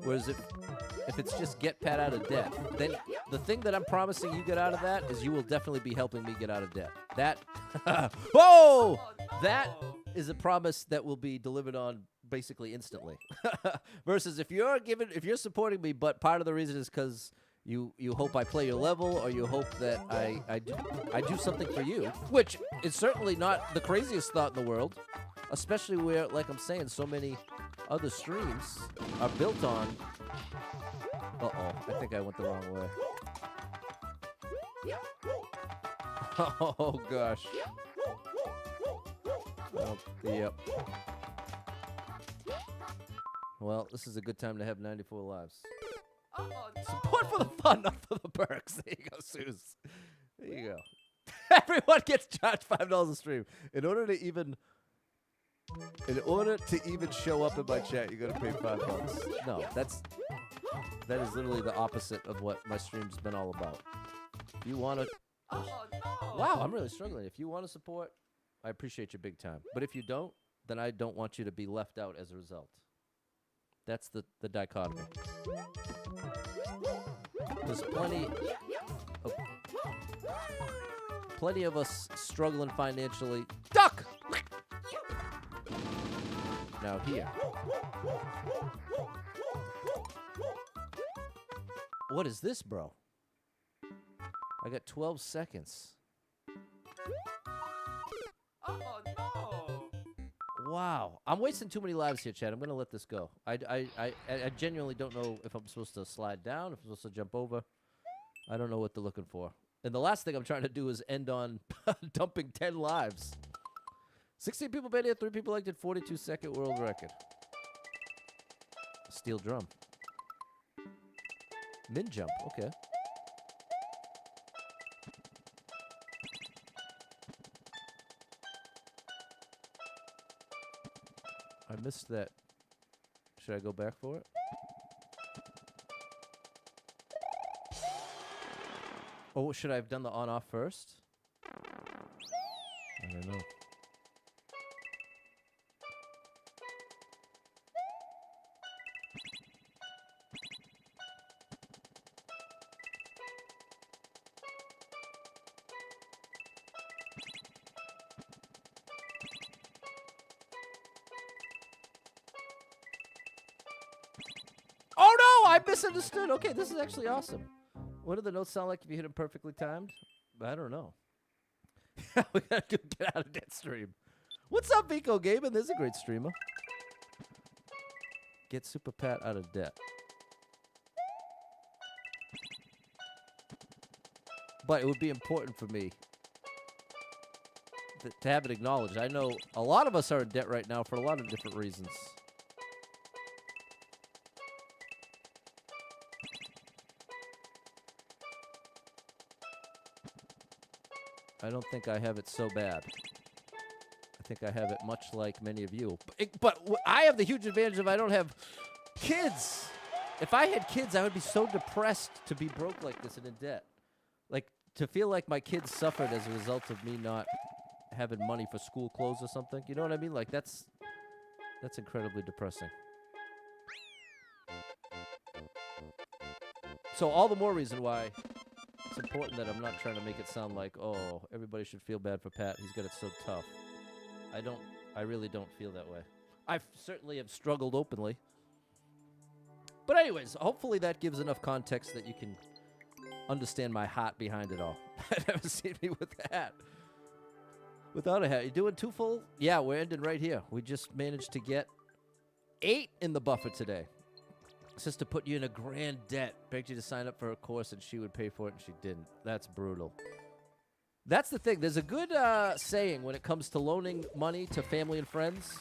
Whereas if it's just get Pat out of debt, then the thing that I'm promising you get out of that is you will definitely be helping me get out of debt. That, whoa, that is a promise that will be delivered on basically instantly. Versus if you're supporting me, but part of the reason is because you hope I play your level or you hope that I do something for you, which is certainly not the craziest thought in the world, especially where, like I'm saying, so many other streams are built on. Uh-oh, I think I went the wrong way. Oh, gosh. Oh, yep. Well, this is a good time to have 94 lives. Support for the fun, not for the perks. There you go, Suze. There you go. Everyone gets charged $5 a stream. In order to even show up in my chat, you got to pay $5. No, that is literally the opposite of what my stream's been all about. If you want to, wow, I'm really struggling. If you want to support, I appreciate you big time. But if you don't, then I don't want you to be left out as a result. That's the dichotomy. There's plenty of us struggling financially. Duck! Now here. What is this, bro? I got 12 seconds. Oh, no. Wow. I'm wasting too many lives here, Chad. I'm going to let this go. I genuinely don't know if I'm supposed to slide down, if I'm supposed to jump over. I don't know what they're looking for. And the last thing I'm trying to do is end on dumping 10 lives. 16 people been here, 3 people liked it, 42-second world record. Steel drum. Min jump, okay. I missed that. Should I go back for it? Oh, should I have done the on-off first? I don't know. misunderstood. Okay, this is actually awesome. What do the notes sound like if you hit them perfectly timed? I don't know. We gotta get out of that stream. What's up, Vico Gaming? There's a great streamer. Get Super Pat out of debt. But it would be important for me to have it acknowledged. I know a lot of us are in debt right now for a lot of different reasons. I don't think I have it so bad. I think I have it much like many of you. But I have the huge advantage of I don't have kids. If I had kids, I would be so depressed to be broke like this and in debt. Like, to feel like my kids suffered as a result of me not having money for school clothes or something. You know what I mean? Like, that's incredibly depressing. So all the more reason why it's important that I'm not trying to make it sound like, oh, everybody should feel bad for Pat. He's got it so tough. I really don't feel that way. I certainly have struggled openly. But anyways, hopefully that gives enough context that you can understand my heart behind it all. I've never seen me with a hat. Without a hat. You doing two full? Yeah, we're ending right here. We just managed to get 8 in the buffer today. It's just to put you in a grand debt. Begged you to sign up for a course and she would pay for it and she didn't. That's brutal. That's the thing. There's a good saying when it comes to loaning money to family and friends.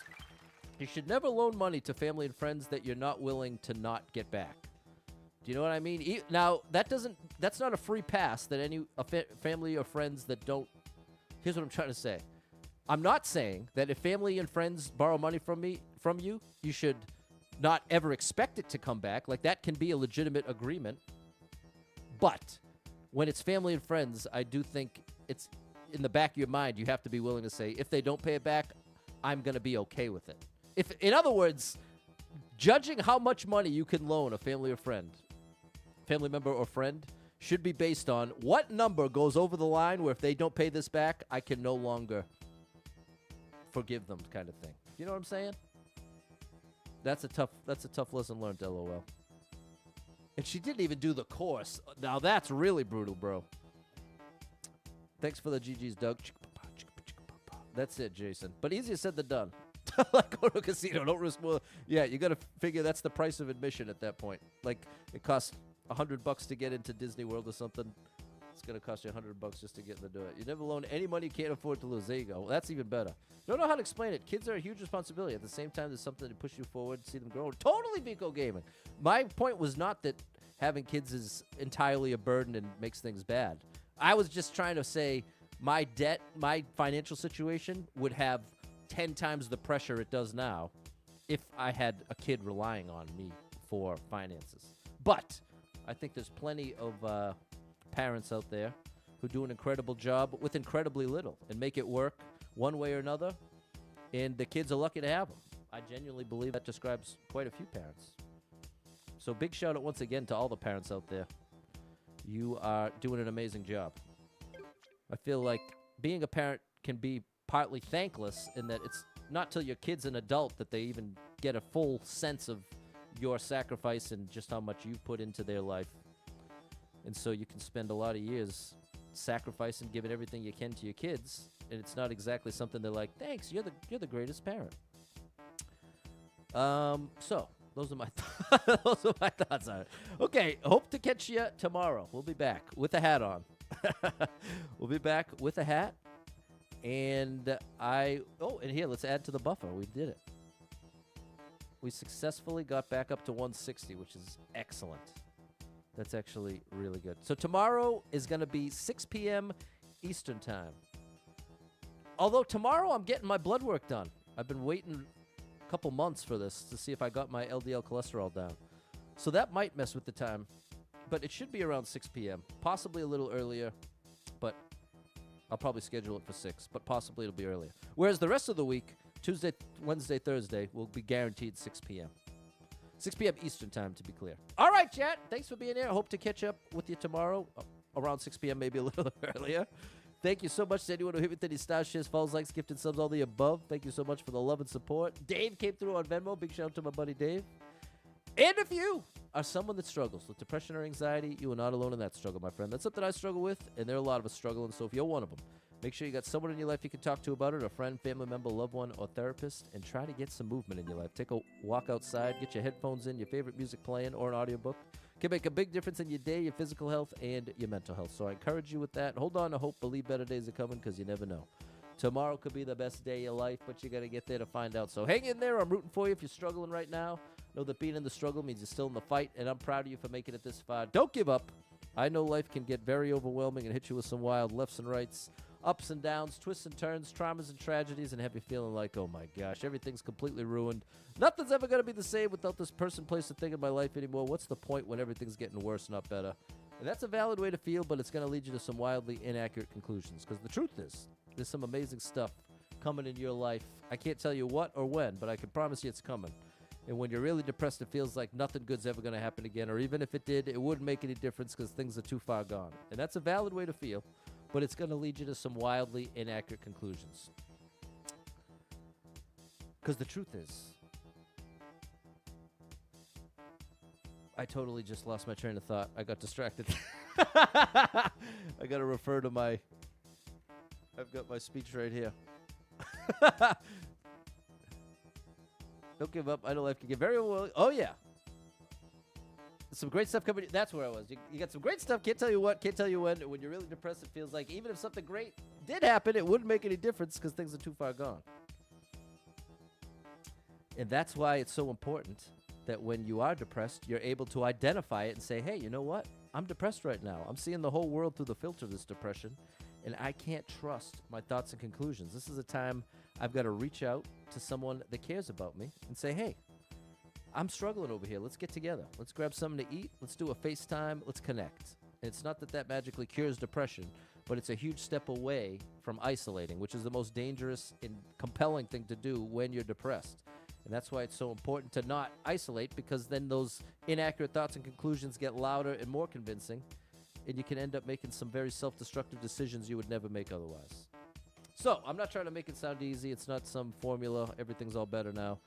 You should never loan money to family and friends that you're not willing to not get back. Do you know what I mean? Now, that's not a free pass that any family or friends that don't. Here's what I'm trying to say. I'm not saying that if family and friends borrow money from you, you should not ever expect it to come back. Like, that can be a legitimate agreement. But when it's family and friends, I do think it's in the back of your mind, you have to be willing to say, if they don't pay it back, I'm going to be okay with it. If, in other words, judging how much money you can loan a family member or friend, should be based on what number goes over the line where if they don't pay this back, I can no longer forgive them, kind of thing. You know what I'm saying? That's a tough lesson learned, LOL. And she didn't even do the course. Now that's really brutal, bro. Thanks for the GGs, Doug. That's it, Jason. But easier said than done. Like, go to a casino, don't risk more. Yeah, you got to figure that's the price of admission at that point. Like, it costs $100 to get into Disney World or something. It's going to cost you $100 just to get in the door. You never loan any money you can't afford to lose. There you go. Well, that's even better. Don't know how to explain it. Kids are a huge responsibility. At the same time, there's something to push you forward, see them grow. Totally Vico Gaming. My point was not that having kids is entirely a burden and makes things bad. I was just trying to say my debt, my financial situation would have 10 times the pressure it does now if I had a kid relying on me for finances. But I think there's plenty of parents out there who do an incredible job with incredibly little and make it work one way or another, and the kids are lucky to have them. I genuinely believe that describes quite a few parents. So big shout out once again to all the parents out there. You are doing an amazing job. I feel like being a parent can be partly thankless in that it's not till your kid's an adult that they even get a full sense of your sacrifice and just how much you've put into their life. And so you can spend a lot of years sacrificing, giving everything you can to your kids, and it's not exactly something they're like, thanks, you're the greatest parent. So those are my those are my thoughts on it. Okay, hope to catch you tomorrow. We'll be back with a hat on. We'll be back with a hat. And and here, let's add to the buffer. We did it. We successfully got back up to 160, which is excellent. That's actually really good. So tomorrow is going to be 6 p.m. Eastern time. Although tomorrow I'm getting my blood work done. I've been waiting a couple months for this to see if I got my LDL cholesterol down. So that might mess with the time. But it should be around 6 p.m. Possibly a little earlier, but I'll probably schedule it for 6, but possibly it'll be earlier. Whereas the rest of the week, Tuesday, Wednesday, Thursday, will be guaranteed 6 p.m. 6 p.m. Eastern time, to be clear. All right, chat. Thanks for being here. I hope to catch up with you tomorrow around 6 p.m., maybe a little earlier. Thank you so much to anyone who hit with any stars, shares, follows, likes, gifted subs, all the above. Thank you so much for the love and support. Dave came through on Venmo. Big shout out to my buddy Dave. And if you are someone that struggles with depression or anxiety, you are not alone in that struggle, my friend. That's something I struggle with, and there are a lot of us struggling. So if you're one of them, make sure you got someone in your life you can talk to about it, a friend, family member, loved one, or therapist, and try to get some movement in your life. Take a walk outside, get your headphones in, your favorite music playing, or an audiobook. Can make a big difference in your day, your physical health, and your mental health. So I encourage you with that. Hold on to hope, believe better days are coming, because you never know. Tomorrow could be the best day of your life, but you got to get there to find out. So hang in there. I'm rooting for you if you're struggling right now. Know that being in the struggle means you're still in the fight, and I'm proud of you for making it this far. Don't give up. I know life can get very overwhelming and hit you with some wild lefts and rights, ups and downs, twists and turns, traumas and tragedies, and have you feeling like, oh my gosh, everything's completely ruined. Nothing's ever going to be the same without this person, place, or thing in my life anymore. What's the point when everything's getting worse, not better? And that's a valid way to feel, but it's going to lead you to some wildly inaccurate conclusions. Because the truth is, there's some amazing stuff coming in your life. I can't tell you what or when, but I can promise you it's coming. And when you're really depressed, it feels like nothing good's ever going to happen again. Or even if it did, it wouldn't make any difference because things are too far gone. And that's a valid way to feel, but it's going to lead you to some wildly inaccurate conclusions. Because the truth is, I totally just lost my train of thought. I got distracted. I got to refer to my... I've got my speech right here. Don't give up. I know life can get very overwhelming. Oh, yeah. Some great stuff coming. That's where I was. You got some great stuff. Can't tell you what. Can't tell you when. When you're really depressed, it feels like even if something great did happen, it wouldn't make any difference because things are too far gone. And that's why it's so important that when you are depressed, you're able to identify it and say, hey, you know what? I'm depressed right now. I'm seeing the whole world through the filter of this depression, and I can't trust my thoughts and conclusions. This is a time I've got to reach out to someone that cares about me and say, hey, I'm struggling over here. Let's get together. Let's grab something to eat. Let's do a FaceTime. Let's connect. And it's not that magically cures depression, but it's a huge step away from isolating, which is the most dangerous and compelling thing to do when you're depressed. And that's why it's so important to not isolate, because then those inaccurate thoughts and conclusions get louder and more convincing, and you can end up making some very self-destructive decisions you would never make otherwise. So, I'm not trying to make it sound easy. It's not some formula. Everything's all better now.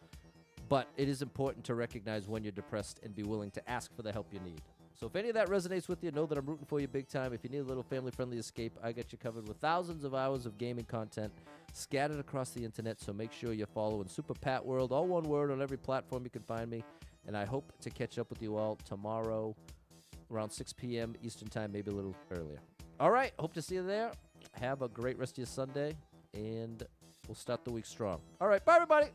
But it is important to recognize when you're depressed and be willing to ask for the help you need. So if any of that resonates with you, know that I'm rooting for you big time. If you need a little family-friendly escape, I got you covered with thousands of hours of gaming content scattered across the internet, so make sure you're following Super Pat World, all one word, on every platform you can find me. And I hope to catch up with you all tomorrow around 6 p.m. Eastern Time, maybe a little earlier. All right, hope to see you there. Have a great rest of your Sunday, and we'll start the week strong. All right, bye, everybody.